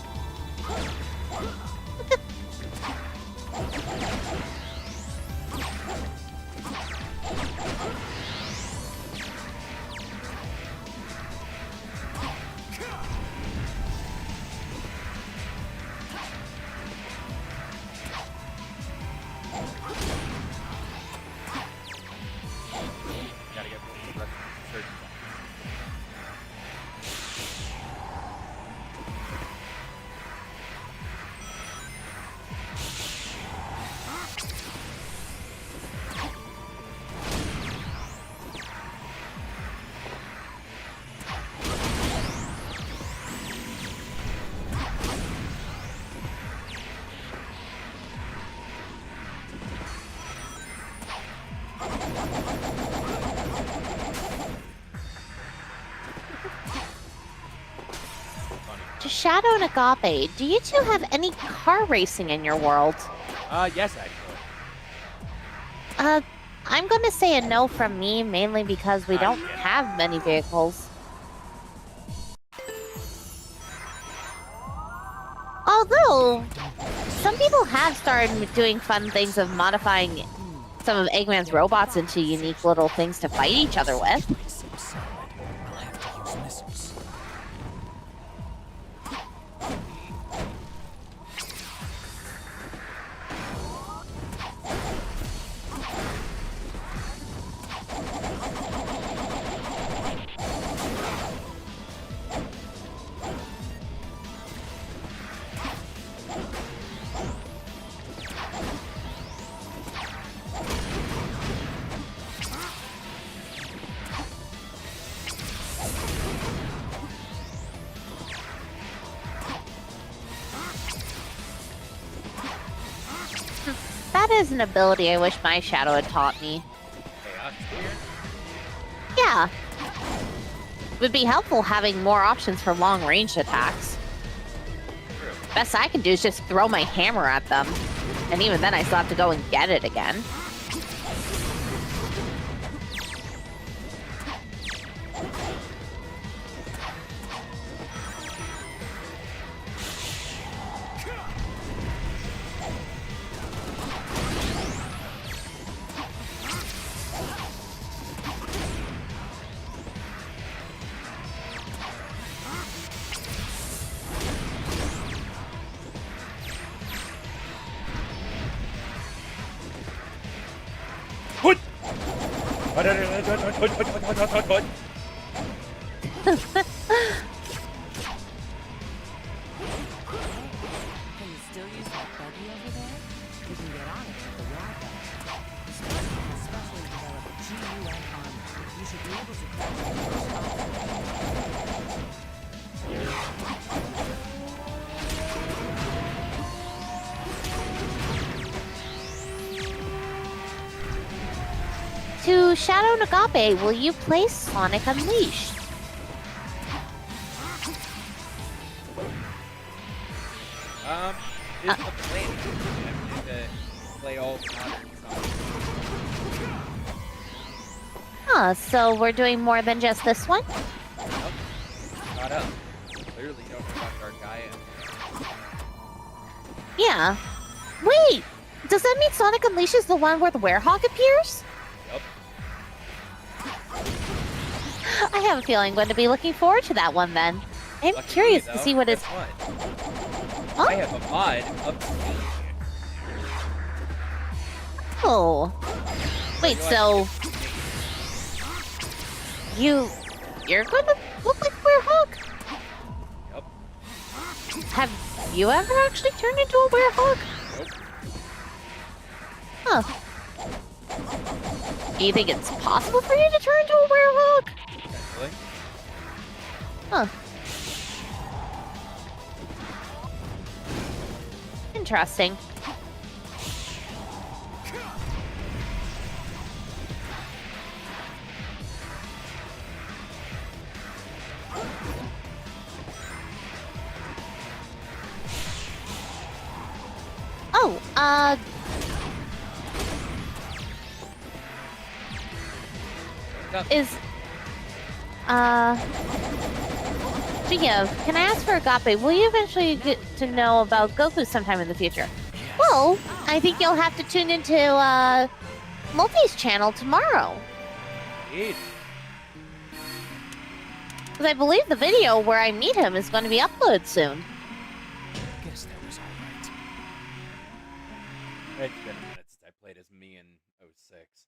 Gotta get the rest of the surgeon back. To Shadow and Agape, do you two have any car racing in your world? Yes, actually. I'm gonna say a no from me, mainly because we don't Yeah. have many vehicles. Although, some people have started doing fun things of modifying some of Eggman's robots into unique little things to fight each other with. So solid, I'll have to use missiles. That is an ability I wish my Shadow had taught me. Chaos here. Yeah. Would be helpful having more options for long-range attacks. True. Best I can do is just throw my hammer at them. And even then I still have to go and get it again. What? Can you still use that buggy over there? You can get on it with the wall belt. The Spartan has specially developed GUN armor. You should be able to crack it first off. To Shadow and Agape, will you play Sonic Unleashed? Is the plan to play all modern songs? Huh, so we're doing more than just this one? Nope. Caught up. Clearly don't know about Dark Gaia. Yeah. Wait! Does that mean Sonic Unleashed is the one where the Werehog appears? Yup. I have a feeling I'm going to be looking forward to that one then. I'm Lucky curious me, to though. see what Guess it's... what? Huh? I have a mod of Oh. Wait, so... You're gonna look like Werehog? Yup. Have you ever actually turned into a Werehog? Nope. Huh. Do you think it's possible for you to turn into a Werehog? Potentially. Huh. Interesting. Oh, is, speaking of, can I ask for Agape, will you eventually get to know about Goku sometime in the future? Well, I think you'll have to tune into, Multi's channel tomorrow. Indeed. Because I believe the video where I meet him is going to be uploaded soon. Guess that was alright. It's been a minute since I played as me in 06.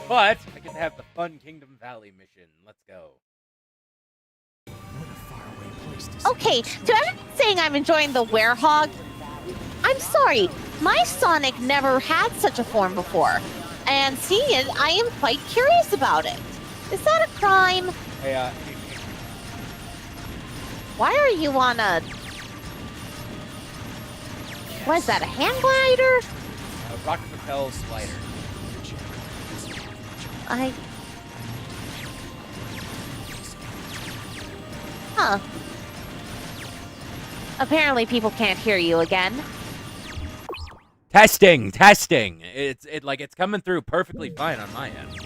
But I get to have the fun Kingdom Valley mission. Let's go. What a faraway place to Okay, to everyone saying I'm enjoying the Werehog, I'm sorry, my Sonic never had such a form before. And seeing it, I am quite curious about it. Is that a crime? Hey, Why are you on a... What is that, a hand glider? Rocket Propel Slider. Huh. Apparently people can't hear you again. Testing! It's coming through perfectly fine on my end.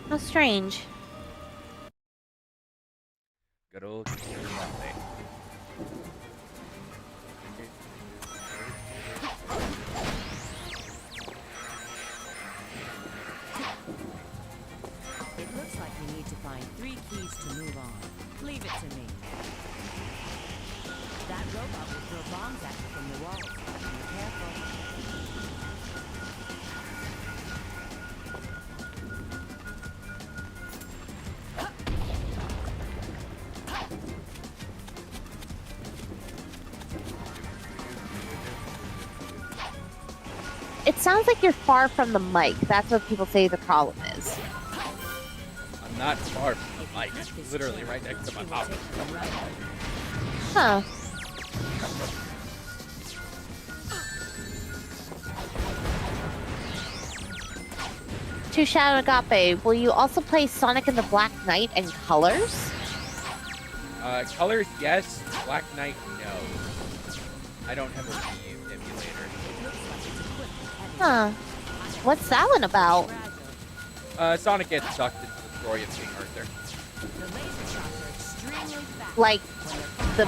How strange. Good old Kingdom Valley. It looks like we need to find 3 keys to move on. Leave it to me. That robot will throw bombs at you from the walls. Be careful. It sounds like you're far from the mic. That's what people say the problem is. I'm not far from the mic. It's literally right next to my mouth. Huh. To Shadow Agape, will you also play Sonic and the Black Knight and Colors? Colors, yes. Black Knight, no. I don't have a Wii U emulator. Huh. What's that one about? Sonic gets sucked into the story of King Arthur. Like the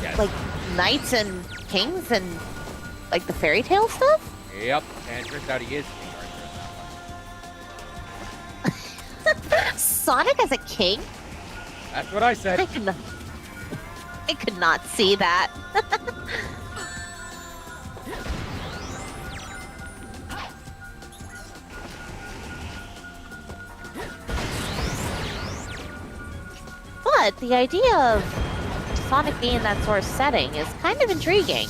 Yes. like knights and kings and like the fairy tale stuff? Yep. And it turns out he is King Arthur. Sonic as a king? That's what I said. I could not see that. But the idea of Sonic being in that sort of setting is kind of intriguing.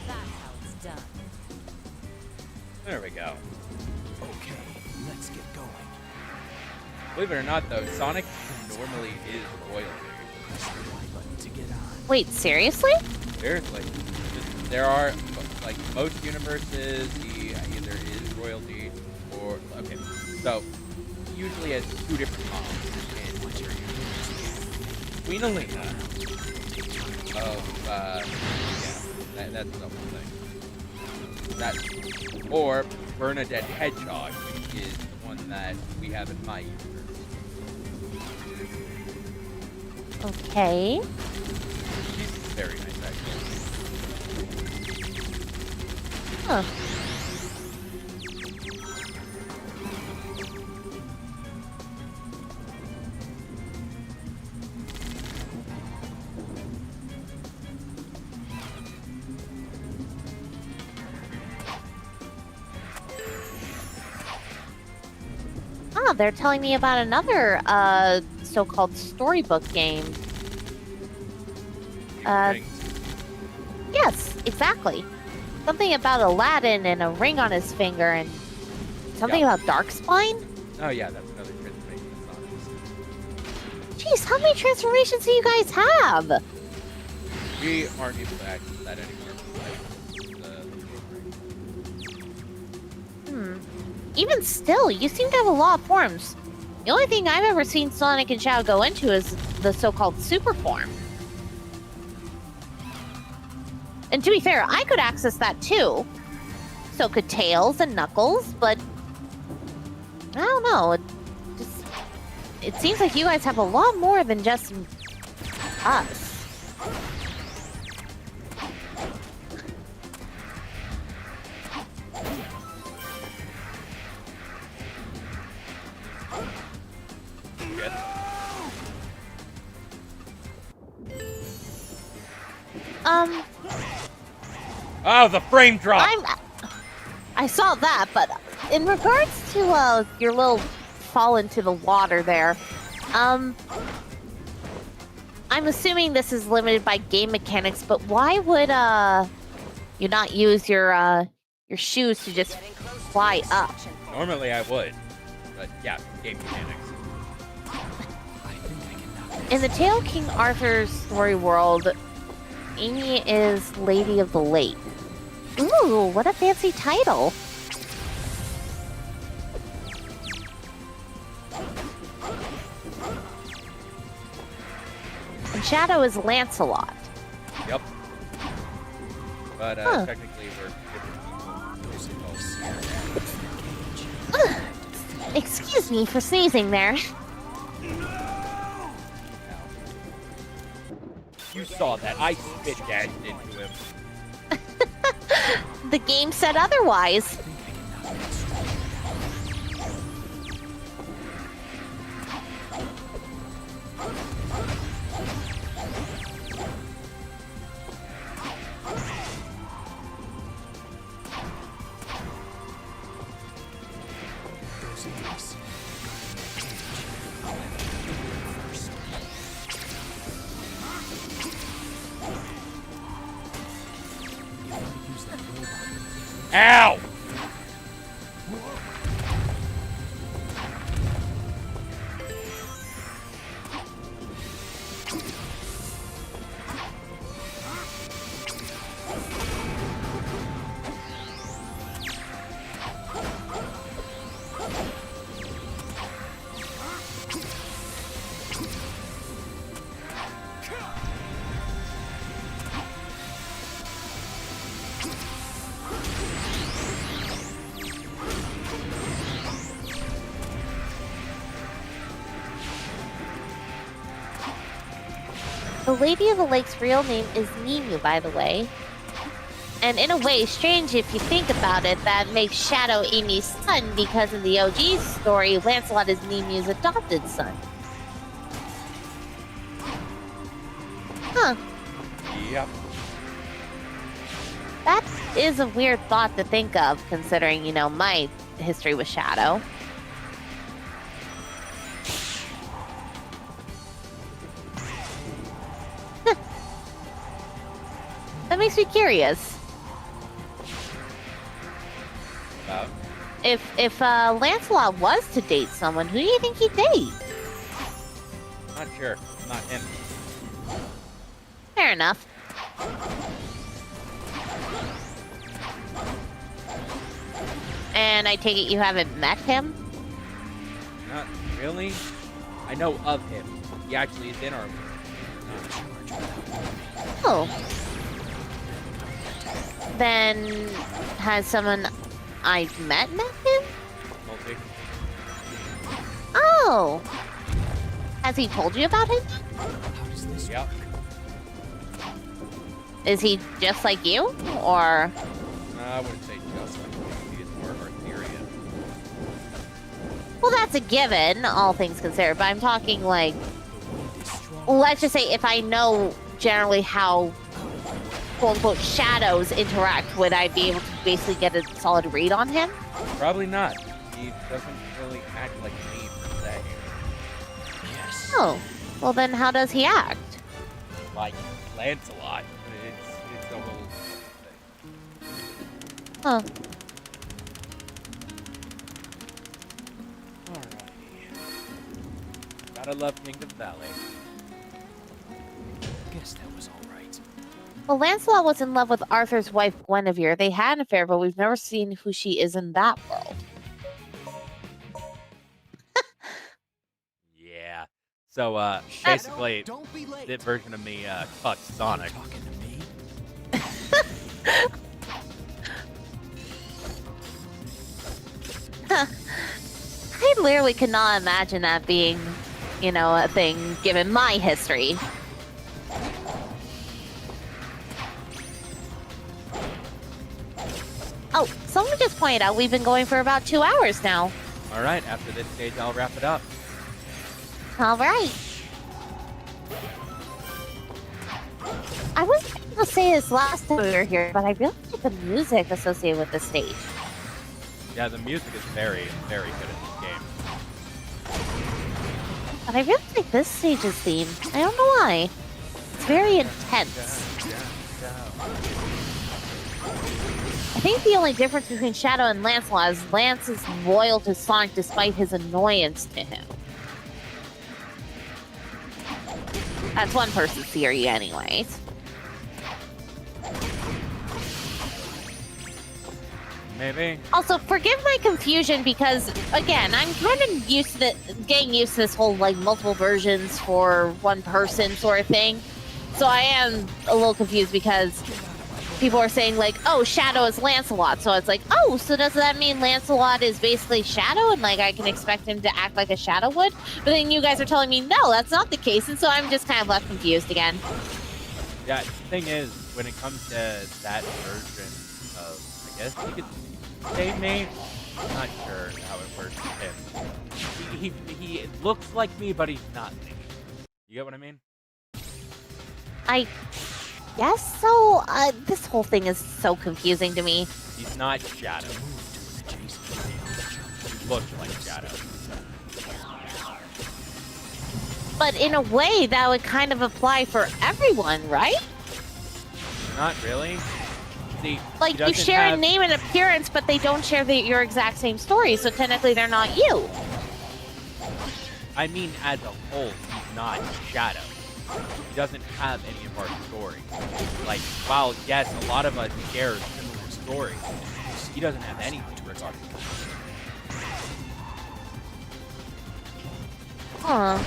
That's how it's done. There we go. Okay, let's get going. Believe it or not, though, Sonic normally is royalty. Press the Y button to get on. Wait, seriously? Seriously. There are, like, most universes, he either is royalty or... Okay, so, he usually has 2 different moms in What's your universe? Queen Elena of, yeah, that's the whole thing. That, or Bernadette Hedgehog, which is one that we have in my universe. Okay. She's very nice, actually. Huh. Ah, they're telling me about another, so-called storybook game. Rings. Yes, exactly. Something about Aladdin and a ring on his finger and something Yeah. about Darkspine? Oh yeah, that's another transformation of Sonic's. Jeez, how many transformations do you guys have? We aren't able to access that anymore. Ring. Even still, you seem to have a lot of forms. The only thing I've ever seen Sonic and Shadow go into is the so-called super form. And to be fair, I could access that too. So could Tails and Knuckles, but I don't know. It seems like you guys have a lot more than just us. Good. Oh, the frame drop! I saw that, but in regards to your little fall into the water there, I'm assuming this is limited by game mechanics, but why would you not use your shoes to just fly up? Normally I would, but yeah, game mechanics. In the Tale of King Arthur's story world, Amy is Lady of the Lake. Ooh, what a fancy title. And Shadow is Lancelot. Yep. But technically we're different people. Excuse me for sneezing there. You saw that. I spit dashed into him. The game said otherwise. Ow! The Lady of the Lake's real name is Nemu, by the way. And in a way, strange if you think about it, that makes Shadow Amy's son, because in the OG story, Lancelot is Nemu's adopted son. Huh. Yep. That is a weird thought to think of, considering, you know, my history with Shadow. That makes me curious. About. If Lancelot was to date someone, who do you think he'd date? Not sure. Not him. Fair enough. And I take it you haven't met him? Not really. I know of him. He actually is in our world. Oh. Then has someone I've met him? Multi. Oh. Has he told you about him? Yep. Is he just like you? Or... I wouldn't say just like him. He is more Arthurian. Well, that's a given, all things considered. But I'm talking like... Let's just say if I know generally how quote-unquote shadows interact, would I be able to basically get a solid read on him? Probably not. He doesn't really act like me, per se. Yes. Oh. Well, then how does he act? Like Lancelot. It's a whole thing. Huh. Alrighty. Gotta love Kingdom Valley. Guess that was all right. Well, Lancelot was in love with Arthur's wife, Guinevere. They had an affair, but we've never seen who she is in that world. Yeah. So, Shadow, basically, don't be late. that version of me fucked Sonic. Talking to me? I literally could not imagine that being, a thing given my history. Oh, someone just pointed out we've been going for about 2 hours now. Alright, after this stage, I'll wrap it up. All right. I wasn't able to say this last time we were here, but I really like the music associated with the stage. Yeah, the music is very, very good in this game. But I really like this stage's theme. I don't know why. It's very intense. I think the only difference between Shadow and Lancelot is Lance is loyal to Sonic despite his annoyance to him. That's one person's theory anyways. Maybe. Also, forgive my confusion because, again, I'm kind of getting used to this whole, multiple versions for one person sort of thing. So I am a little confused because people are saying, oh, Shadow is Lancelot. So it's oh, so does that mean Lancelot is basically Shadow and, I can expect him to act like a Shadow would? But then you guys are telling me, no, that's not the case. And so I'm just kind of left confused again. Yeah, the thing is, when it comes to that version of, I guess you could say me, I'm not sure how it works with him. He looks like me, but he's not me. You get what I mean? I guess so. This whole thing is so confusing to me. He's not Shadow. He looks like Shadow. But in a way, that would kind of apply for everyone, right? Not really. See, he You doesn't share a have- name and appearance, but they don't share your exact same story, so technically they're not you. I mean, as a whole, he's not Shadow. He doesn't have any of our stories. While, yes, a lot of us share similar stories, he doesn't have anything regarding that.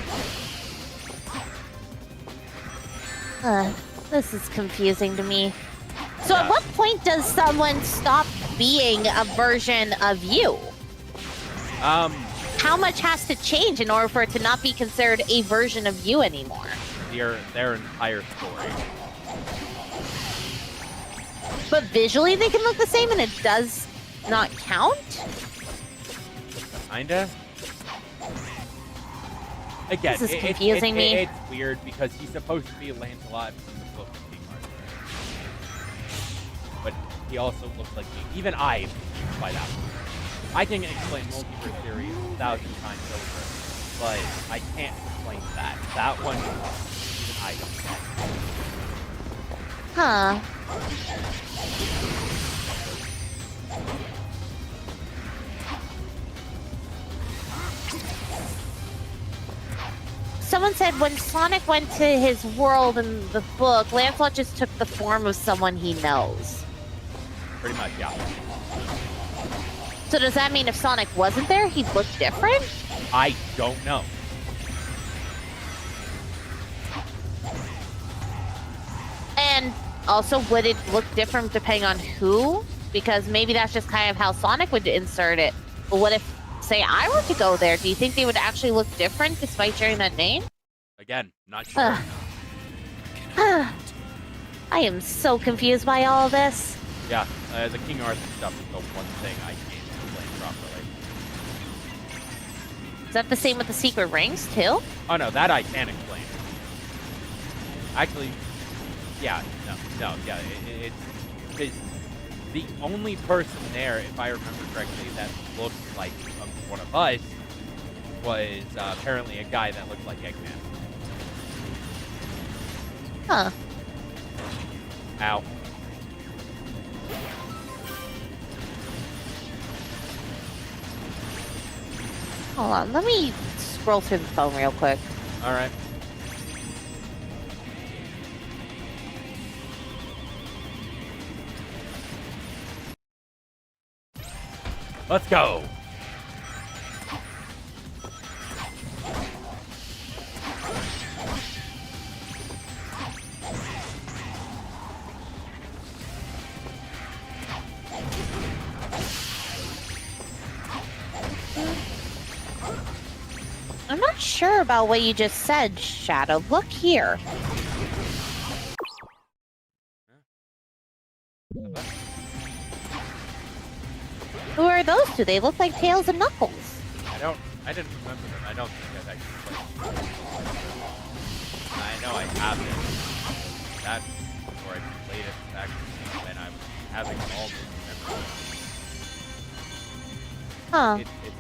Huh. This is confusing to me. So at what point does someone stop being a version of you? How much has to change in order for it to not be considered a version of you anymore? Their entire story. But visually they can look the same and it does not count? Kinda. Again, This is confusing me. It's weird because he's supposed to be Lancelot in the book of King Arthur. But he also looks like me. Even I am confused by that one. I can explain multiverse theory 1,000 times over, but I can't explain that. That one, even I don't get. Huh. Someone said when Sonic went to his world in the book, Lancelot just took the form of someone he knows. Pretty much, yeah. So does that mean if Sonic wasn't there, he'd look different? I don't know. And also, would it look different depending on who? Because maybe that's just kind of how Sonic would insert it. But what if, say, I were to go there? Do you think they would actually look different despite sharing that name? Again, not sure. I am so confused by all of this. Yeah, the King Arthur stuff is the one thing I can't explain properly. Is that the same with the secret rings, too? Oh no, that I can explain. Actually, yeah, yeah, it's the only person there, if I remember correctly, that looked like one of us was apparently a guy that looked like Eggman. Huh. Ow. Hold on, let me scroll through the phone real quick. All right. Let's go. I'm not sure about what you just said, Shadow. Look here. Who are those two? They look like Tails and Knuckles. I didn't remember them. I don't think I've actually played. I know I have it. That before I played it back when I was having all those memories. Huh. It's weird.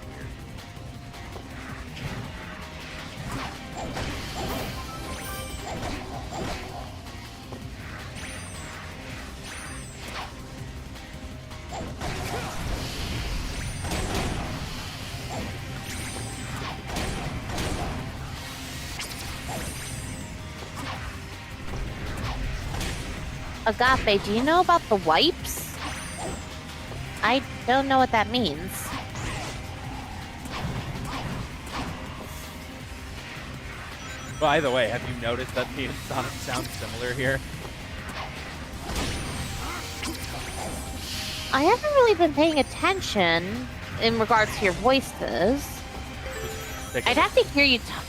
Agape, do you know about the wipes? I don't know what that means. By the way, have you noticed that me and Sonic sound similar here? I haven't really been paying attention in regards to your voices. I'd have to hear you talk.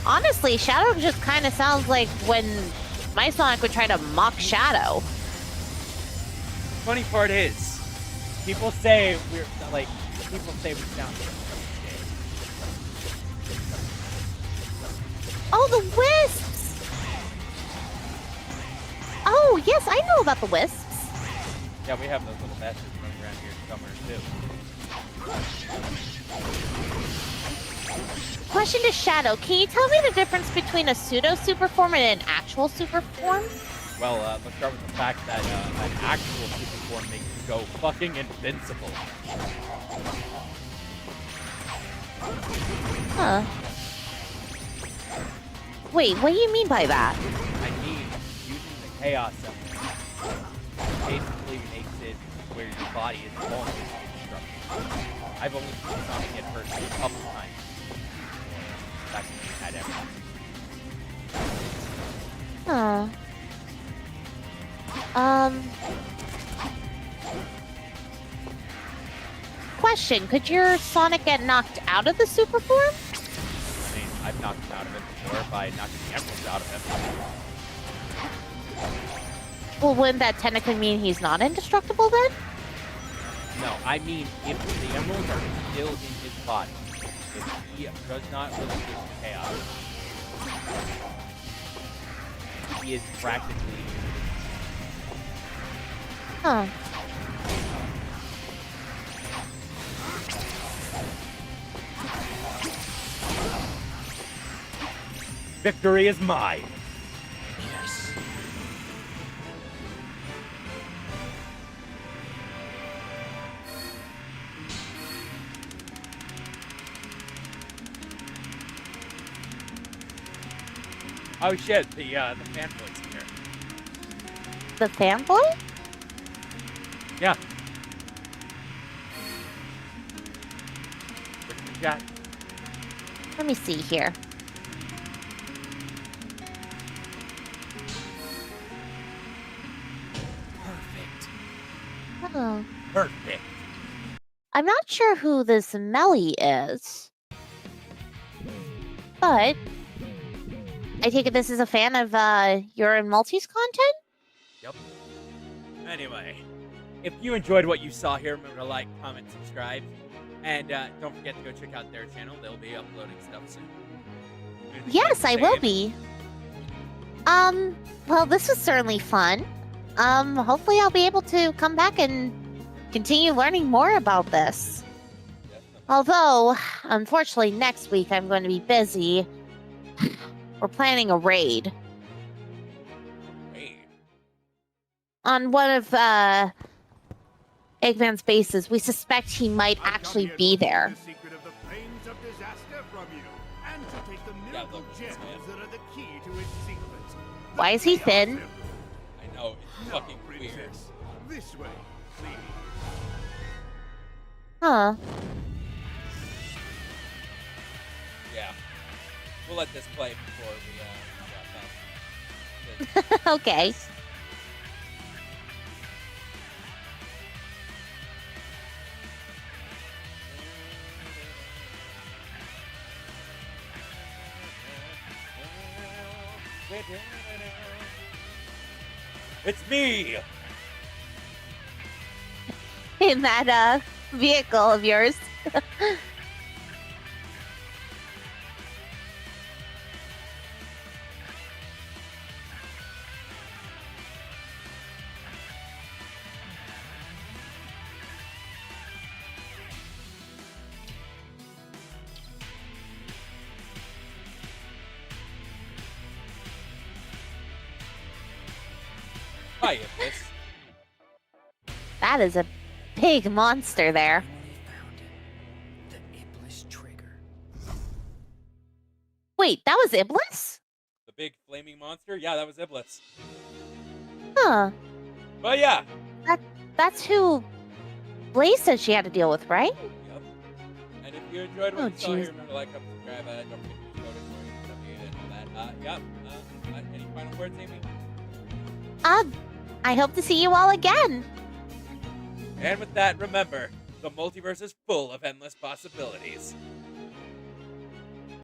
Honestly, Shadow just kind of sounds like when my Sonic would try to mock Shadow. Funny part is, people say we sound Oh, the wisps! Oh, yes, I know about the wisps. Yeah, we have those little bastards running around here somewhere too. Question to Shadow, can you tell me the difference between a pseudo super form and an actual super form? Well, let's start with the fact that an actual super form makes you go fucking invincible. Huh. Wait, what do you mean by that? I mean, using the chaos element basically makes it where your body is vulnerable to destruction. I've only seen Sonic get hurt a couple times. Back when he had everything. Huh. Question, could your Sonic get knocked out of the super form? I mean, I've knocked him out of it before by knocking the emeralds out of him. Well, wouldn't that technically mean he's not indestructible then? No, I mean, if the emeralds are still in his body, if he does not release his chaos, he is practically... Huh. Victory is mine! Yes. Oh shit, the fanboy's here. The fanboy? Yeah. What's the chat? Let me see here. Perfect. Oh. Perfect. I'm not sure who this Melly is. But I take it this is a fan of your and Multi's content? Yep. Anyway, if you enjoyed what you saw here, remember to like, comment, subscribe, and don't forget to go check out their channel. They'll be uploading stuff soon. Anything you'd like Yes, to I say, will Amy? be. Well, this was certainly fun. Hopefully I'll be able to come back and continue learning more about this. Definitely. Although, unfortunately, next week I'm going to be busy. We're planning a raid Hey, on one of Eggman's bases. We suspect he might actually be there. The secret of the plains of disaster from you, and to take the Yeah, miracle look, gems man. that are the key to its secret. Why is he thin? I know, it's Now, fucking weird. princess, this way, please. Huh. Yeah. We'll let this play before we wrap up. 'Cause Okay. It's me! In that vehicle of yours. Hi, Iblis. That is a big monster there. Found it. The Iblis trigger. Wait, that was Iblis? The big flaming monster? Yeah, that was Iblis. Huh. But yeah. That's who Blaze said she had to deal with, right? Yep. And if you enjoyed what Oh, you saw jeez. here, remember to like, subscribe, don't forget to show it and all that. Yep. Any final words, Amy? I hope to see you all again. And with that, remember, the multiverse is full of endless possibilities.